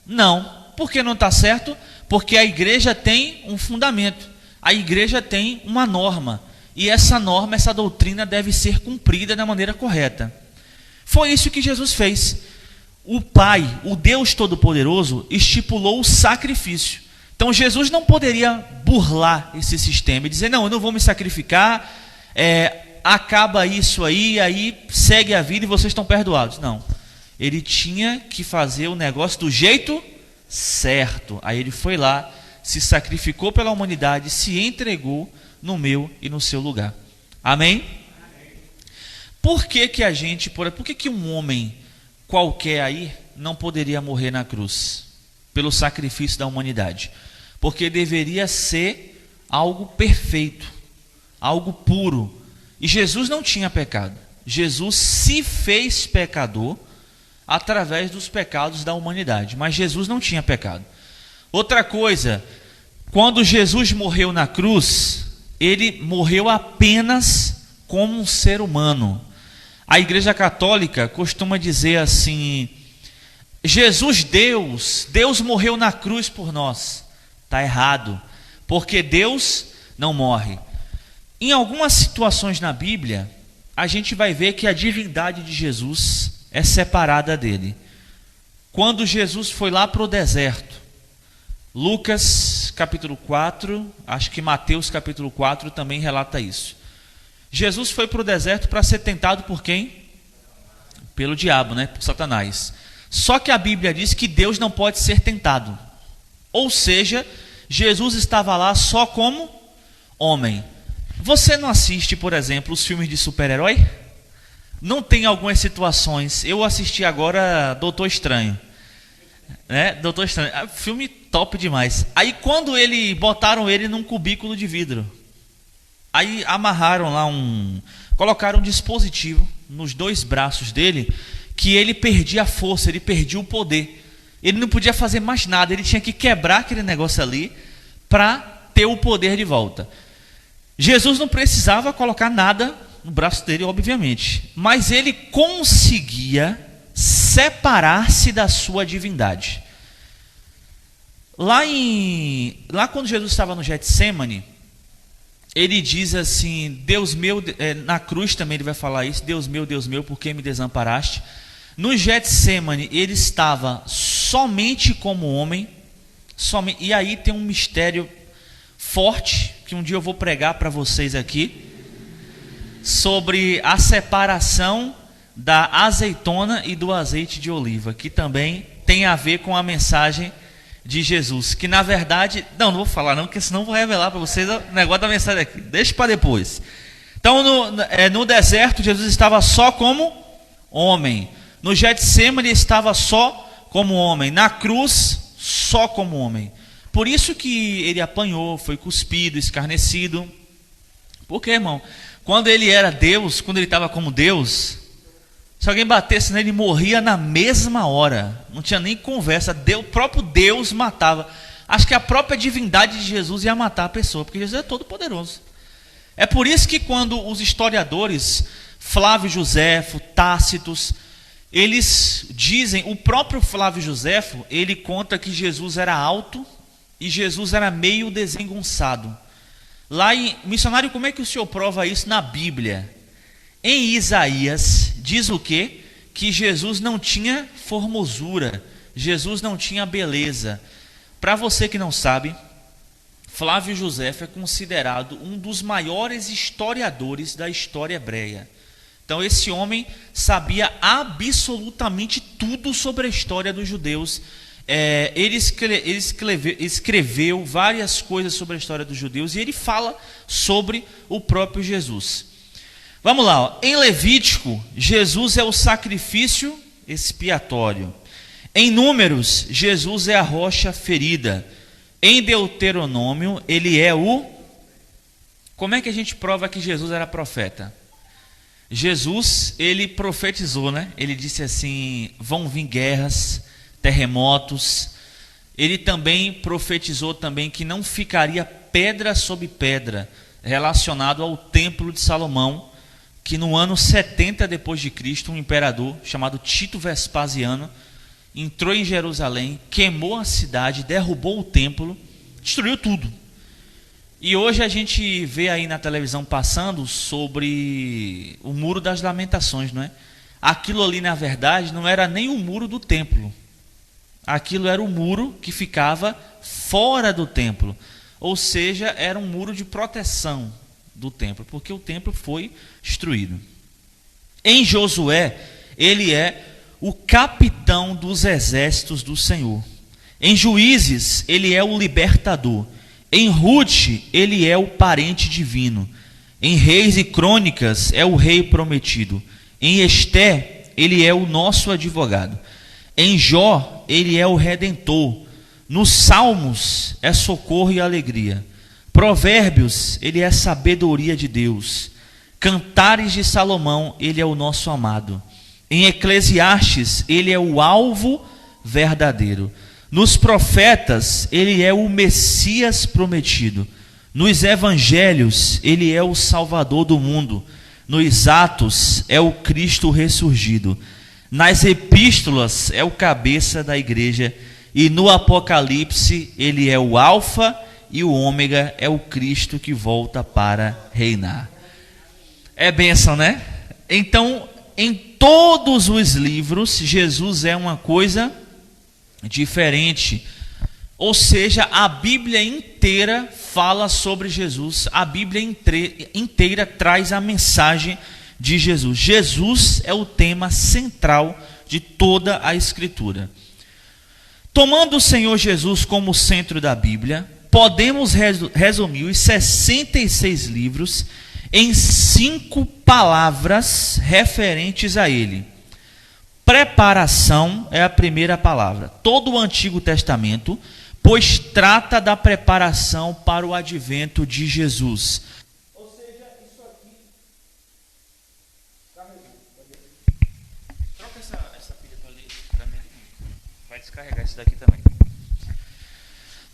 Não. Por que não está certo? Porque a igreja tem um fundamento, a igreja tem uma norma, e essa norma, essa doutrina deve ser cumprida da maneira correta. Foi isso que Jesus fez. O Pai, o Deus Todo-Poderoso, estipulou o sacrifício. Então Jesus não poderia burlar esse sistema e dizer: não, eu não vou me sacrificar, acaba isso aí segue a vida e vocês estão perdoados. Não, ele tinha que fazer o negócio do jeito certo. Aí ele foi lá, se sacrificou pela humanidade, se entregou no meu e no seu lugar. Amém? Por que um homem qualquer aí não poderia morrer na cruz pelo sacrifício da humanidade? Porque deveria ser algo perfeito, algo puro. E Jesus não tinha pecado. Jesus se fez pecador através dos pecados da humanidade, mas Jesus não tinha pecado. Outra coisa, quando Jesus morreu na cruz, ele morreu apenas como um ser humano. A Igreja Católica costuma dizer assim: Jesus, Deus morreu na cruz por nós. Está errado, porque Deus não morre. Em algumas situações na Bíblia, a gente vai ver que a divindade de Jesus é separada dele. Quando Jesus foi lá para o deserto, Lucas capítulo 4, acho que Mateus capítulo 4 também relata isso. Jesus foi para o deserto para ser tentado por quem? Pelo diabo, né? Por Satanás. Só que a Bíblia diz que Deus não pode ser tentado. Ou seja, Jesus estava lá só como homem. Você não assiste, por exemplo, os filmes de super-herói? Não tem algumas situações. Eu assisti agora Doutor Estranho. Né? Doutor Estranho. Filme top demais. Aí quando botaram ele num cubículo de vidro. Aí amarraram lá colocaram um dispositivo nos 2 braços dele, que ele perdia a força, ele perdia o poder. Ele não podia fazer mais nada, ele tinha que quebrar aquele negócio ali para ter o poder de volta. Jesus não precisava colocar nada no braço dele, obviamente, mas ele conseguia separar-se da sua divindade. Lá quando Jesus estava no Getsêmani, ele diz assim, Deus meu, na cruz também ele vai falar isso, Deus meu, por que me desamparaste? No Getsêmani ele estava somente como homem, e aí tem um mistério forte, que um dia eu vou pregar para vocês aqui, sobre a separação da azeitona e do azeite de oliva, que também tem a ver com a mensagem de Jesus, que na verdade, não vou falar não, porque senão vou revelar para vocês o negócio da mensagem aqui, deixa para depois. Então no deserto Jesus estava só como homem, no Getsêmani ele estava só como homem, na cruz só como homem. Por isso que ele apanhou, foi cuspido, escarnecido. Porque, irmão, quando ele era Deus, quando ele estava como Deus, se alguém batesse nele, ele morria na mesma hora. Não tinha nem conversa. O próprio Deus matava. Acho que a própria divindade de Jesus ia matar a pessoa, porque Jesus é todo poderoso. É por isso que quando os historiadores, Flávio Joséfo, Tácitos, eles dizem, o próprio Flávio Joséfo, ele conta que Jesus era alto e Jesus era meio desengonçado. Lá em missionário, como é que o senhor prova isso na Bíblia? Em Isaías diz o quê? Que Jesus não tinha formosura, Jesus não tinha beleza. Para você que não sabe, Flávio Joséfo é considerado um dos maiores historiadores da história hebreia. Então esse homem sabia absolutamente tudo sobre a história dos judeus. Ele escreveu várias coisas sobre a história dos judeus e ele fala sobre o próprio Jesus. Vamos lá, ó. Em Levítico, Jesus é o sacrifício expiatório. Em Números, Jesus é a rocha ferida. Em Deuteronômio, ele é o... Como é que a gente prova que Jesus era profeta? Jesus, ele profetizou, né? Ele disse assim, vão vir guerras, terremotos. Ele também profetizou também que não ficaria pedra sobre pedra, relacionado ao templo de Salomão, que no ano 70 depois de Cristo, um imperador chamado Tito Vespasiano entrou em Jerusalém, queimou a cidade, derrubou o templo, destruiu tudo. E hoje a gente vê aí na televisão passando sobre o Muro das Lamentações, não é? Aquilo ali, na verdade, não era nem o muro do templo. Aquilo era o muro que ficava fora do templo. Ou seja, era um muro de proteção do templo, porque o templo foi destruído. Em Josué, ele é o capitão dos exércitos do Senhor. Em Juízes, ele é o libertador. Em Ruth, ele é o parente divino. Em Reis e Crônicas, é o rei prometido. Em Esté, ele é o nosso advogado. Em Jó, ele é o redentor. Nos Salmos, é socorro e alegria. Provérbios, ele é sabedoria de Deus. Cantares de Salomão, ele é o nosso amado. Em Eclesiastes, ele é o alvo verdadeiro. Nos profetas, ele é o Messias prometido. Nos evangelhos, ele é o Salvador do mundo. Nos Atos, é o Cristo ressurgido. Nas epístolas, é o cabeça da igreja. E no Apocalipse, ele é o Alfa e o Ômega, é o Cristo que volta para reinar. É bênção, né? Então, em todos os livros, Jesus é uma coisa diferente. Ou seja, a Bíblia inteira fala sobre Jesus. A Bíblia inteira traz a mensagem de Jesus. Jesus é o tema central de toda a Escritura. Tomando o Senhor Jesus como centro da Bíblia, podemos resumir os 66 livros em 5 palavras referentes a ele. Preparação é a primeira palavra. Todo o Antigo Testamento, pois trata da preparação para o advento de Jesus. Ou seja, isso aqui... Troca essa pilha para mim. Vai descarregar isso daqui também.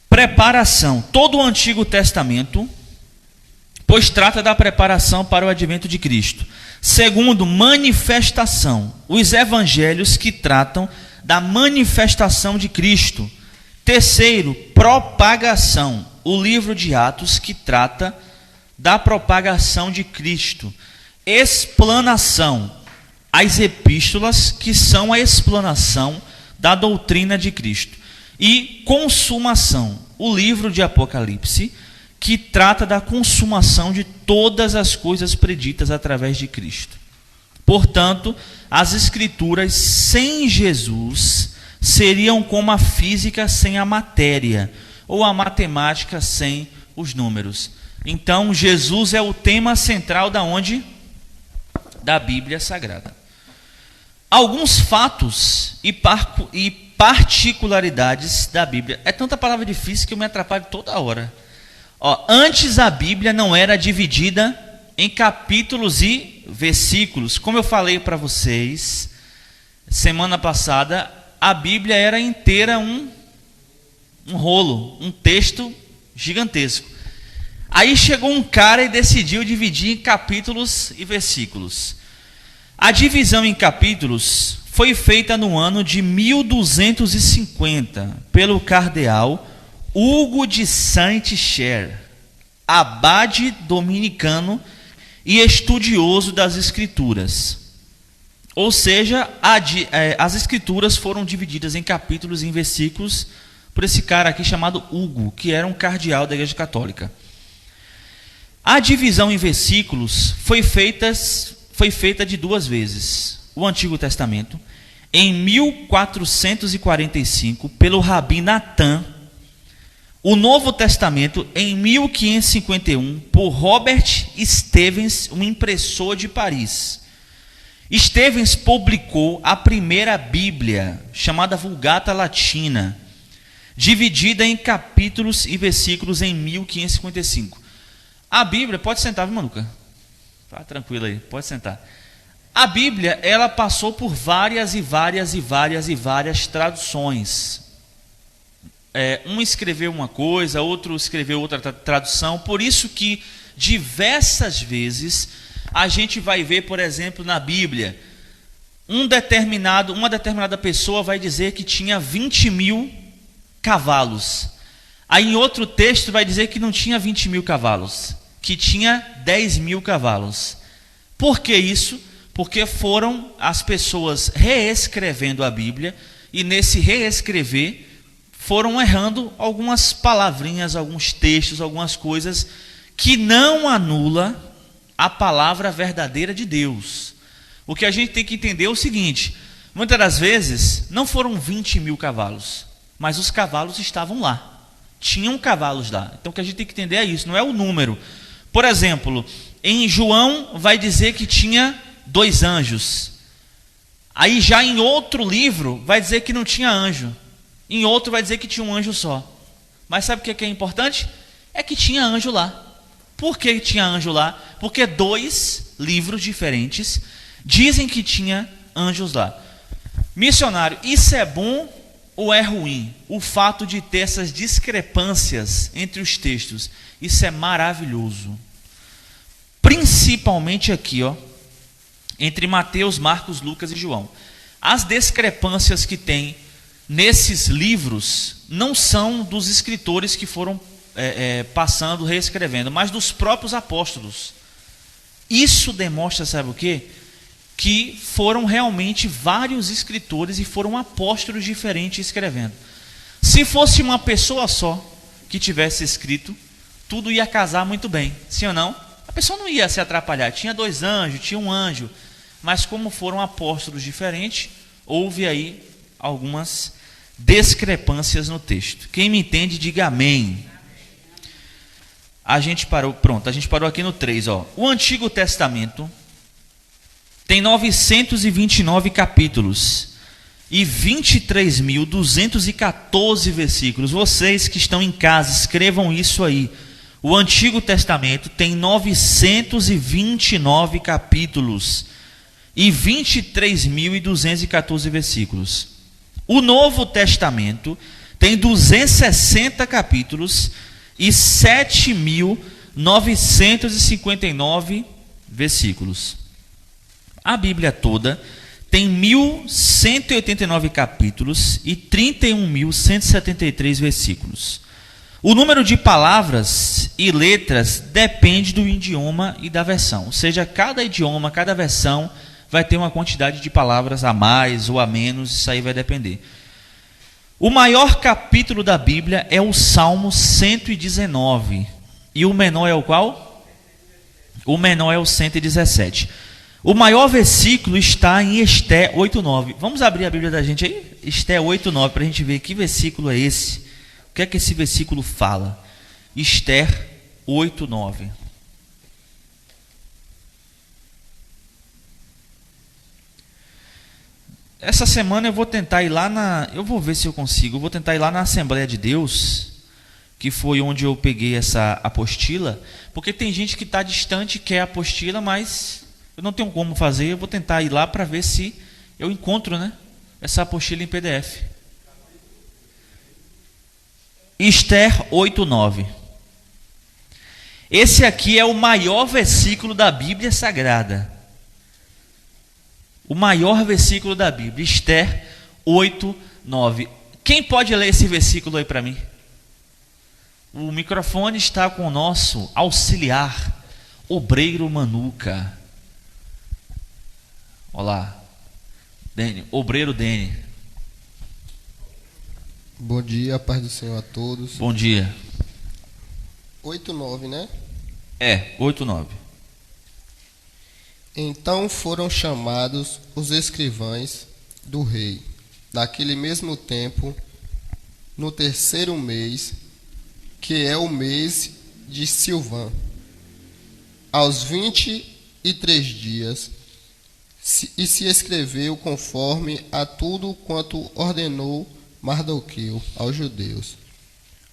Preparação. Todo o Antigo Testamento, pois trata da preparação para o advento de Cristo. Segundo, manifestação. Os evangelhos que tratam da manifestação de Cristo. Terceiro, propagação. O livro de Atos que trata da propagação de Cristo. Explanação. As epístolas que são a explanação da doutrina de Cristo. E consumação. O livro de Apocalipse que trata da consumação de todas as coisas preditas através de Cristo. Portanto, as Escrituras sem Jesus seriam como a física sem a matéria, ou a matemática sem os números. Então, Jesus é o tema central da onde? Da Bíblia Sagrada. Alguns fatos e particularidades da Bíblia. É tanta palavra difícil que eu me atrapalho toda hora. Antes a Bíblia não era dividida em capítulos e versículos. Como eu falei para vocês semana passada, a Bíblia era inteira um rolo, um texto gigantesco. Aí chegou um cara e decidiu dividir em capítulos e versículos. A divisão em capítulos foi feita no ano de 1250 pelo cardeal Hugo de Saint-Cher, abade dominicano e estudioso das Escrituras. Ou seja, as Escrituras foram divididas em capítulos e em versículos por esse cara aqui chamado Hugo, que era um cardeal da Igreja Católica. A divisão em versículos foi feita de 2 vezes. O Antigo Testamento, em 1445, pelo Rabi Natan. O Novo Testamento, em 1551, por Robert Stevens, um impressor de Paris. Stevens publicou a primeira Bíblia, chamada Vulgata Latina, dividida em capítulos e versículos em 1555. A Bíblia, pode sentar, viu, Manuca? Tá tranquilo aí, pode sentar. A Bíblia, ela passou por várias traduções. Um escreveu uma coisa, outro escreveu outra tradução. Por isso que diversas vezes a gente vai ver, por exemplo, na Bíblia, uma determinada pessoa vai dizer que tinha 20.000 cavalos. Aí em outro texto vai dizer que não tinha 20.000 cavalos, que tinha 10.000 cavalos. Por que isso? Porque foram as pessoas reescrevendo a Bíblia, e nesse reescrever foram errando algumas palavrinhas, alguns textos, algumas coisas que não anula a palavra verdadeira de Deus. O que a gente tem que entender é o seguinte: muitas das vezes não foram 20.000 cavalos, mas os cavalos estavam lá. Tinham cavalos lá. Então o que a gente tem que entender é isso, não é o número. Por exemplo, em João vai dizer que tinha 2 anjos. Aí já em outro livro vai dizer que não tinha anjo. Em outro vai dizer que tinha um anjo só. Mas sabe o que é importante? É que tinha anjo lá. Por que tinha anjo lá? Porque 2 livros diferentes dizem que tinha anjos lá. Missionário, isso é bom ou é ruim? O fato de ter essas discrepâncias entre os textos, isso é maravilhoso. Principalmente aqui, entre Mateus, Marcos, Lucas e João. As discrepâncias que tem nesses livros não são dos escritores que foram passando, reescrevendo, mas dos próprios apóstolos. Isso demonstra, sabe o quê? Que foram realmente vários escritores e foram apóstolos diferentes escrevendo. Se fosse uma pessoa só que tivesse escrito, tudo ia casar muito bem, sim ou não? A pessoa não ia se atrapalhar. Tinha 2 anjos, tinha um anjo, mas como foram apóstolos diferentes, houve aí algumas discrepâncias no texto. Quem me entende, diga amém. A gente parou aqui no 3. O Antigo Testamento tem 929 capítulos e 23.214 versículos. Vocês que estão em casa, escrevam isso aí. O Antigo Testamento tem 929 capítulos e 23.214 versículos. O Novo Testamento tem 260 capítulos e 7.959 versículos. A Bíblia toda tem 1.189 capítulos e 31.173 versículos. O número de palavras e letras depende do idioma e da versão. Ou seja, cada idioma, cada versão vai ter uma quantidade de palavras a mais ou a menos, isso aí vai depender. O maior capítulo da Bíblia é o Salmo 119. E o menor é o qual? O menor é o 117. O maior versículo está em Esté 8:9. Vamos abrir a Bíblia da gente aí? Esté 8:9, para a gente ver que versículo é esse. O que é que esse versículo fala? Esté 8:9. Essa semana eu vou tentar ir lá eu vou ver se eu consigo. Eu vou tentar ir lá na Assembleia de Deus, que foi onde eu peguei essa apostila, porque tem gente que está distante e quer a apostila, mas eu não tenho como fazer. Eu vou tentar ir lá para ver se eu encontro, essa apostila em PDF. Esther 8:9. Esse aqui é o maior versículo da Bíblia Sagrada. O maior versículo da Bíblia, Esther 8:9. Quem pode ler esse versículo aí para mim? O microfone está com o nosso auxiliar, obreiro Manuca. Olá, Dene, obreiro Dene.
Bom dia, paz do Senhor a todos.
Bom dia.
8:9, né?
8:9.
Então foram chamados os escrivães do rei, naquele mesmo tempo, no terceiro mês, que é o mês de Silvã, aos 23 dias, e se escreveu conforme a tudo quanto ordenou Mardoqueu aos judeus,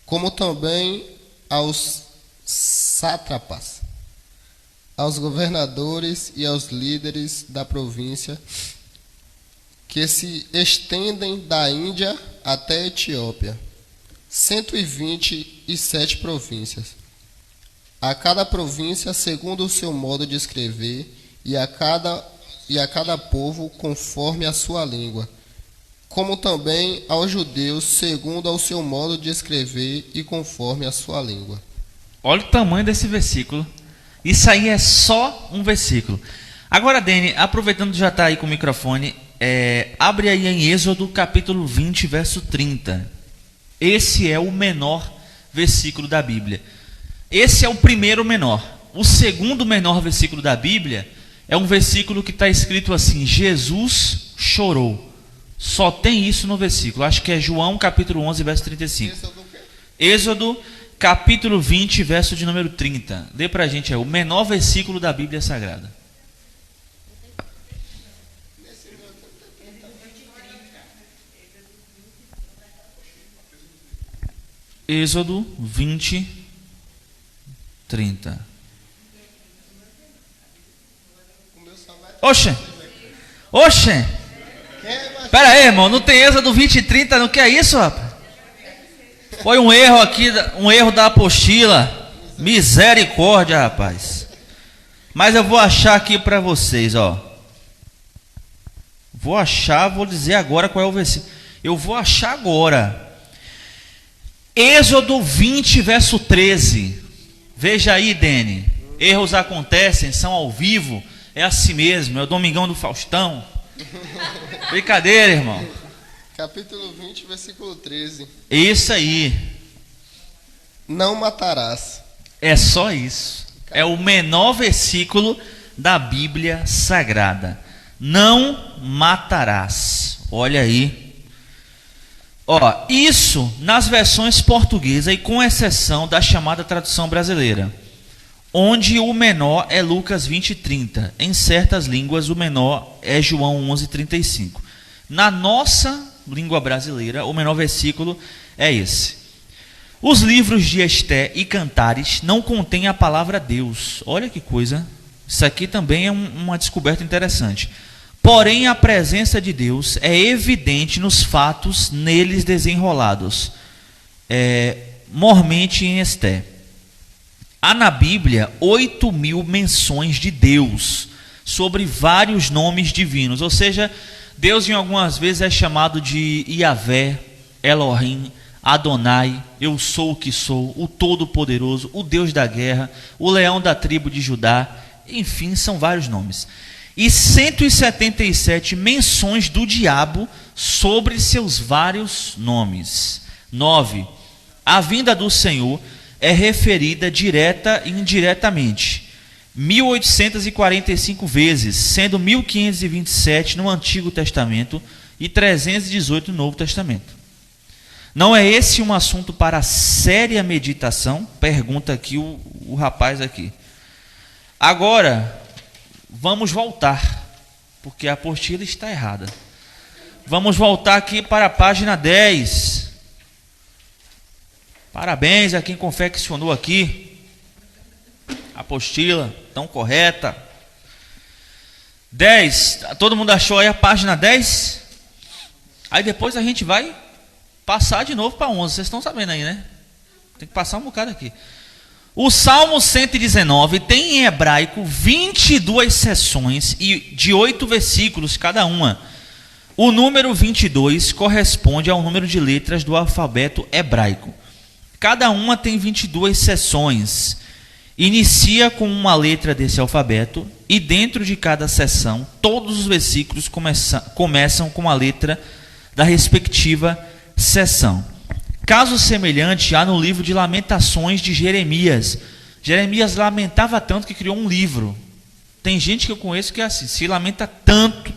como também aos sátrapas, aos governadores e aos líderes da província, que se estendem da Índia até a Etiópia, 127 províncias, a cada província segundo o seu modo de escrever, e a cada povo conforme a sua língua, como também aos judeus segundo ao seu modo de escrever e conforme a sua língua.
Olha o tamanho desse versículo. Isso aí é só um versículo. Agora, Dene, aproveitando que já está aí com o microfone, abre aí em Êxodo capítulo 20, verso 30. Esse é o menor versículo da Bíblia. Esse é o primeiro menor. O segundo menor versículo da Bíblia é um versículo que está escrito assim: Jesus chorou. Só tem isso no versículo. Acho que é João capítulo 11, verso 35. Êxodo capítulo 20, verso de número 30. Lê para a gente aí, o menor versículo da Bíblia Sagrada. Êxodo 20, 30. Oxe! Pera aí, irmão, não tem Êxodo 20 e 30, não, que é isso, rapaz? Foi um erro aqui, um erro da apostila. Misericórdia, rapaz. Mas eu vou achar aqui para vocês, vou dizer agora qual é o versículo. Eu vou achar agora. Êxodo 20, verso 13. Veja aí, Dene. Erros acontecem, são ao vivo. É assim mesmo, é o Domingão do Faustão. Brincadeira, irmão.
Capítulo 20, versículo 13.
Isso aí.
Não matarás.
É só isso. É o menor versículo da Bíblia Sagrada. Não matarás. Olha aí. Ó, isso nas versões portuguesa e com exceção da chamada tradução brasileira, onde o menor é Lucas 20:30. Em certas línguas o menor é João 11:35. Na nossa língua brasileira, o menor versículo é esse. Os livros de Esté e Cantares não contêm a palavra Deus. Olha que coisa. Isso aqui também é uma descoberta interessante. Porém, a presença de Deus é evidente nos fatos neles desenrolados, mormente em Esté. Há na Bíblia 8.000 menções de Deus sobre vários nomes divinos. Ou seja, Deus em algumas vezes é chamado de Iavé, Elohim, Adonai, eu sou o que sou, o Todo-Poderoso, o Deus da guerra, o leão da tribo de Judá. Enfim, são vários nomes. E 177 menções do diabo sobre seus vários nomes. 9. A vinda do Senhor é referida direta e indiretamente 1845 vezes, sendo 1527 no Antigo Testamento e 318 no Novo Testamento. Não é esse um assunto para séria meditação? Pergunta aqui o rapaz aqui. Agora, vamos voltar, porque a apostila está errada. Vamos voltar aqui para a página 10. Parabéns a quem confeccionou aqui a apostila tão correta. 10, todo mundo achou aí a página 10? Aí depois a gente vai passar de novo para 11, vocês estão sabendo aí, né? Tem que passar um bocado aqui. O Salmo 119 tem em hebraico 22 seções e de 8 versículos cada uma. O número 22 corresponde ao número de letras do alfabeto hebraico. Cada uma tem 22 seções. Inicia com uma letra desse alfabeto e dentro de cada seção, todos os versículos começam com a letra da respectiva seção. Caso semelhante há no livro de Lamentações de Jeremias. Jeremias lamentava tanto que criou um livro. Tem gente que eu conheço que é assim, se lamenta tanto.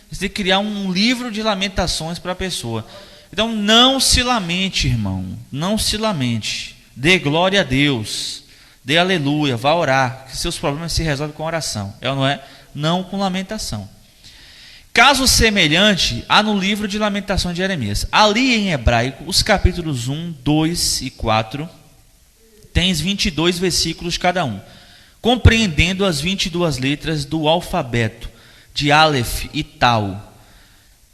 Você tem que criar um livro de lamentações para a pessoa. Então não se lamente, irmão. Não se lamente. Dê glória a Deus. Dê aleluia. Vá orar. Que seus problemas se resolvem com oração. É ou não é? Não com lamentação. Caso semelhante há no livro de Lamentações de Jeremias. Ali em hebraico, os capítulos 1, 2 e 4 têm 22 versículos cada um, compreendendo as 22 letras do alfabeto, de Aleph e Tau.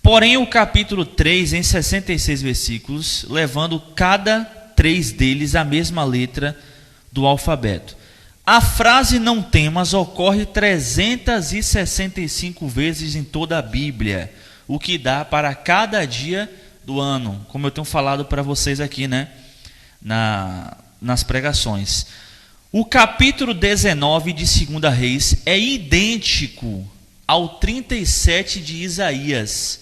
Porém, o capítulo 3 em 66 versículos, levando cada 3 deles a mesma letra do alfabeto. A frase não temas ocorre 365 vezes em toda a Bíblia, o que dá para cada dia do ano, como eu tenho falado para vocês aqui, né, nas pregações. O capítulo 19 de 2 Reis é idêntico ao 37 de Isaías.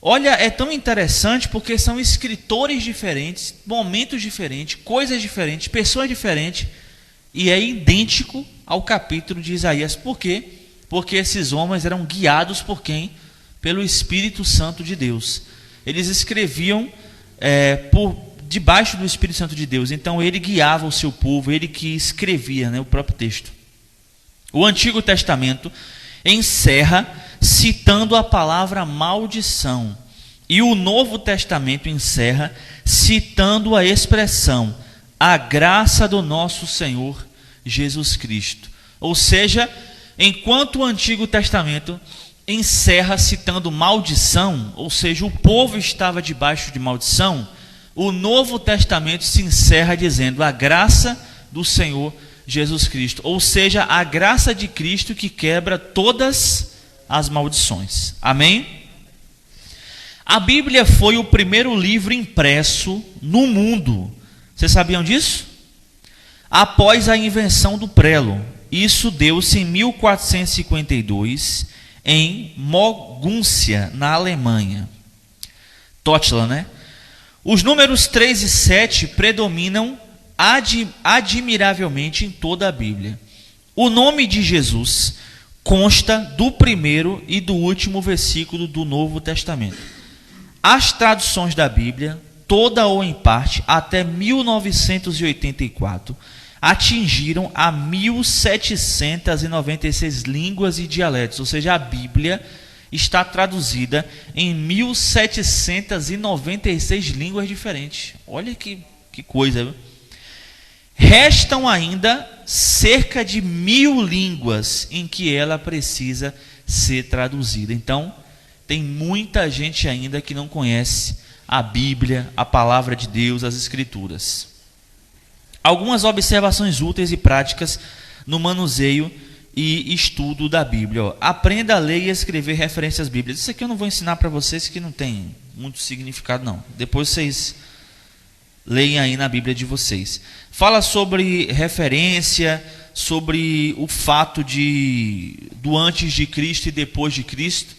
Olha, é tão interessante porque são escritores diferentes, momentos diferentes, coisas diferentes, pessoas diferentes. E é idêntico ao capítulo de Isaías. Por quê? Porque esses homens eram guiados por quem? Pelo Espírito Santo de Deus. Eles escreviam por debaixo do Espírito Santo de Deus. Então ele guiava o seu povo, ele que escrevia, né, o próprio texto. O Antigo Testamento encerra citando a palavra maldição. E o Novo Testamento encerra citando a expressão a graça do nosso Senhor Jesus Cristo. Ou seja, enquanto o Antigo Testamento encerra citando maldição, ou seja, o povo estava debaixo de maldição, o Novo Testamento se encerra dizendo a graça do Senhor Jesus Cristo. Ou seja, a graça de Cristo que quebra todas as maldições. Amém? A Bíblia foi o primeiro livro impresso no mundo. Vocês sabiam disso? Após a invenção do prelo. Isso deu-se em 1452 em Mogúncia, na Alemanha. Totila, né? Os números 3 e 7 predominam admiravelmente em toda a Bíblia. O nome de Jesus consta do primeiro e do último versículo do Novo Testamento. As traduções da Bíblia, toda ou em parte, até 1984, atingiram a 1.796 línguas e dialetos, ou seja, a Bíblia está traduzida em 1.796 línguas diferentes. Olha que coisa, viu? Restam ainda cerca de 1.000 línguas em que ela precisa ser traduzida. Então, tem muita gente ainda que não conhece a Bíblia, a palavra de Deus, as Escrituras. Algumas observações úteis e práticas no manuseio e estudo da Bíblia. Aprenda a ler e escrever referências bíblicas. Isso aqui eu não vou ensinar para vocês, que não tem muito significado, não. Depois vocês leem aí na Bíblia de vocês. Fala sobre referência, sobre o fato do antes de Cristo e depois de Cristo.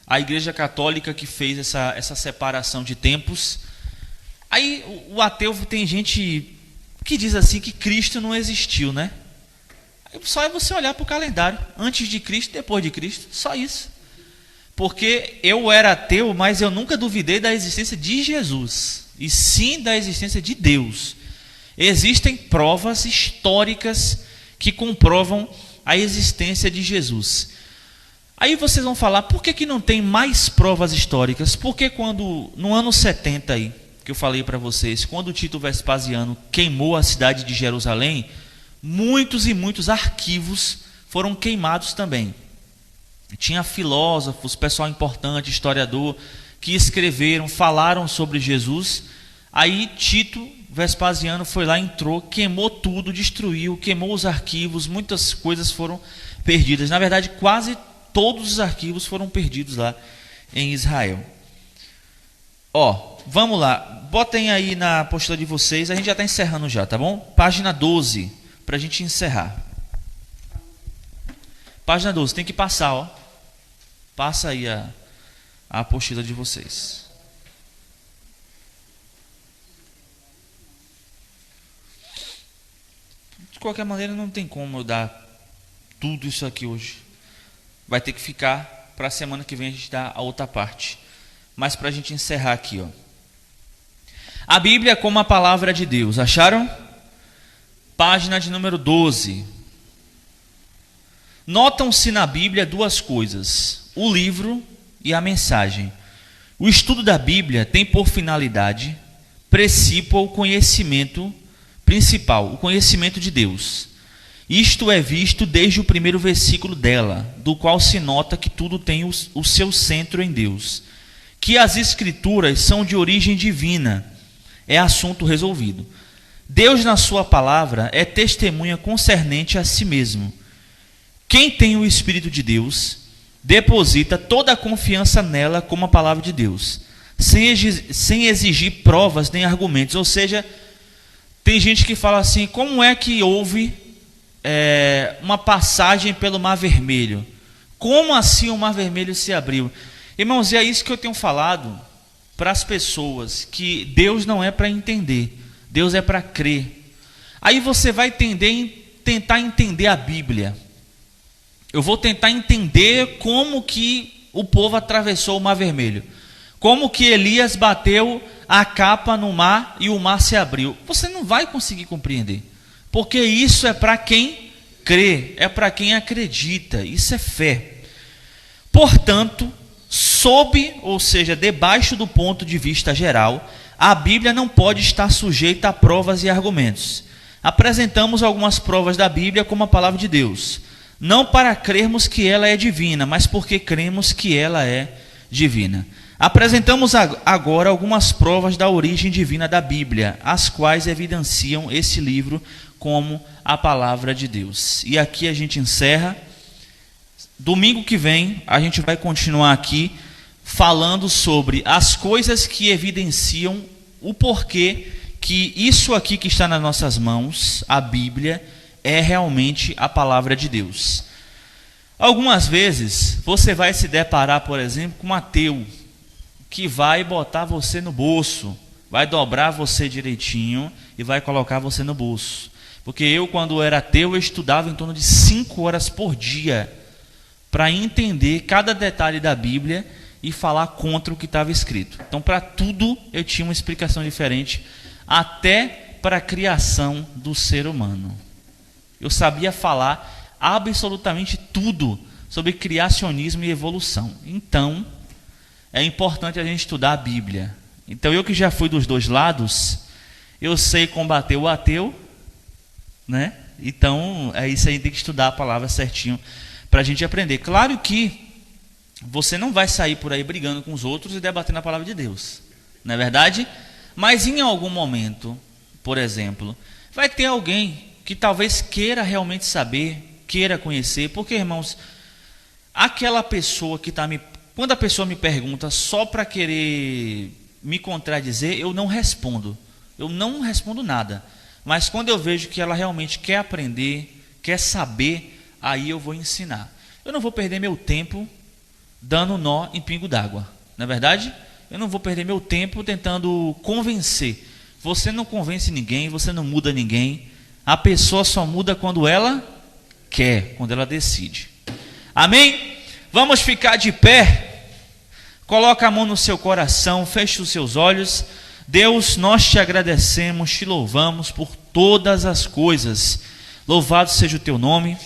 A Igreja Católica que fez essa separação de tempos. Aí o ateu, tem gente que diz assim que Cristo não existiu, né? Só é você olhar para o calendário, antes de Cristo e depois de Cristo, só isso. Porque eu era ateu, mas eu nunca duvidei da existência de Jesus, e sim da existência de Deus. Existem provas históricas que comprovam a existência de Jesus. Aí vocês vão falar, por que não tem mais provas históricas? Porque quando, no ano 70 aí, que eu falei para vocês, quando Tito Vespasiano queimou a cidade de Jerusalém, muitos e muitos arquivos foram queimados também. Tinha filósofos, pessoal importante, historiador, que escreveram, falaram sobre Jesus. Aí Tito Vespasiano foi lá, entrou, queimou tudo, destruiu, queimou os arquivos, muitas coisas foram perdidas. Na verdade, quase todos os arquivos foram perdidos lá em Israel. Vamos lá. Botem aí na apostila de vocês. A gente já está encerrando já, tá bom? Página 12, para a gente encerrar. Página 12, tem que passar, Passa aí a apostila de vocês. De qualquer maneira, não tem como eu dar tudo isso aqui hoje. Vai ter que ficar para a semana que vem a gente dar a outra parte. Mas para a gente encerrar aqui, A Bíblia como a palavra de Deus. Acharam? Página de número 12. Notam-se na Bíblia duas coisas: o livro e a mensagem. O estudo da Bíblia tem por finalidade principal o conhecimento principal, o conhecimento de Deus. Isto é visto desde o primeiro versículo dela, do qual se nota que tudo tem o seu centro em Deus. Que as Escrituras são de origem divina, é assunto resolvido. Deus, na sua palavra, é testemunha concernente a si mesmo. Quem tem o Espírito de Deus, deposita toda a confiança nela como a palavra de Deus, sem exigir provas nem argumentos. Ou seja, tem gente que fala assim, como é que houve uma passagem pelo Mar Vermelho? Como assim o Mar Vermelho se abriu? Irmãos, é isso que eu tenho falado para as pessoas, que Deus não é para entender, Deus é para crer. Aí você vai tentar entender a Bíblia. Eu vou tentar entender como que o povo atravessou o Mar Vermelho, como que Elias bateu a capa no mar e o mar se abriu. Você não vai conseguir compreender, porque isso é para quem crê, é para quem acredita, isso é fé. Portanto, ou seja, debaixo do ponto de vista geral, a Bíblia não pode estar sujeita a provas e argumentos. Apresentamos algumas provas da Bíblia como a palavra de Deus, não para crermos que ela é divina, mas porque cremos que ela é divina. Apresentamos agora algumas provas da origem divina da Bíblia, as quais evidenciam esse livro como a palavra de Deus. E aqui a gente encerra. Domingo que vem a gente vai continuar aqui falando sobre as coisas que evidenciam o porquê que isso aqui que está nas nossas mãos, a Bíblia, é realmente a palavra de Deus. Algumas vezes você vai se deparar, por exemplo, com um ateu que vai botar você no bolso, vai dobrar você direitinho e vai colocar você no bolso. Porque eu, quando era ateu, eu estudava em torno de 5 horas por dia para entender cada detalhe da Bíblia e falar contra o que estava escrito. Então, para tudo eu tinha uma explicação diferente, até para a criação do ser humano. Eu sabia falar absolutamente tudo sobre criacionismo e evolução. Então, é importante a gente estudar a Bíblia. Então, eu que já fui dos dois lados, eu sei combater o ateu, né? Então, é isso aí, tem que estudar a palavra certinho para a gente aprender. Claro que você não vai sair por aí brigando com os outros e debatendo a palavra de Deus, não é verdade? Mas em algum momento, por exemplo, vai ter alguém que talvez queira realmente saber, queira conhecer, porque, irmãos, aquela pessoa que está me... Quando a pessoa me pergunta só para querer me contradizer, eu não respondo. Eu não respondo nada. Mas quando eu vejo que ela realmente quer aprender, quer saber, aí eu vou ensinar. Eu não vou perder meu tempo dando nó em pingo d'água, não é verdade? Eu não vou perder meu tempo tentando convencer. Você não convence ninguém, você não muda ninguém. A pessoa só muda quando ela quer, quando ela decide. Amém? Vamos ficar de pé. Coloca a mão no seu coração, feche os seus olhos. Deus, nós te agradecemos, te louvamos por todas as coisas. Louvado seja o teu nome.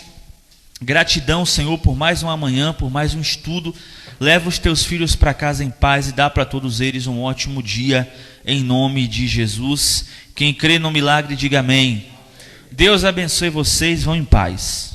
Gratidão, Senhor, por mais uma manhã, por mais um estudo. Leva os teus filhos para casa em paz e dá para todos eles um ótimo dia, em nome de Jesus. Quem crê no milagre, diga amém. Deus abençoe vocês, vão em paz.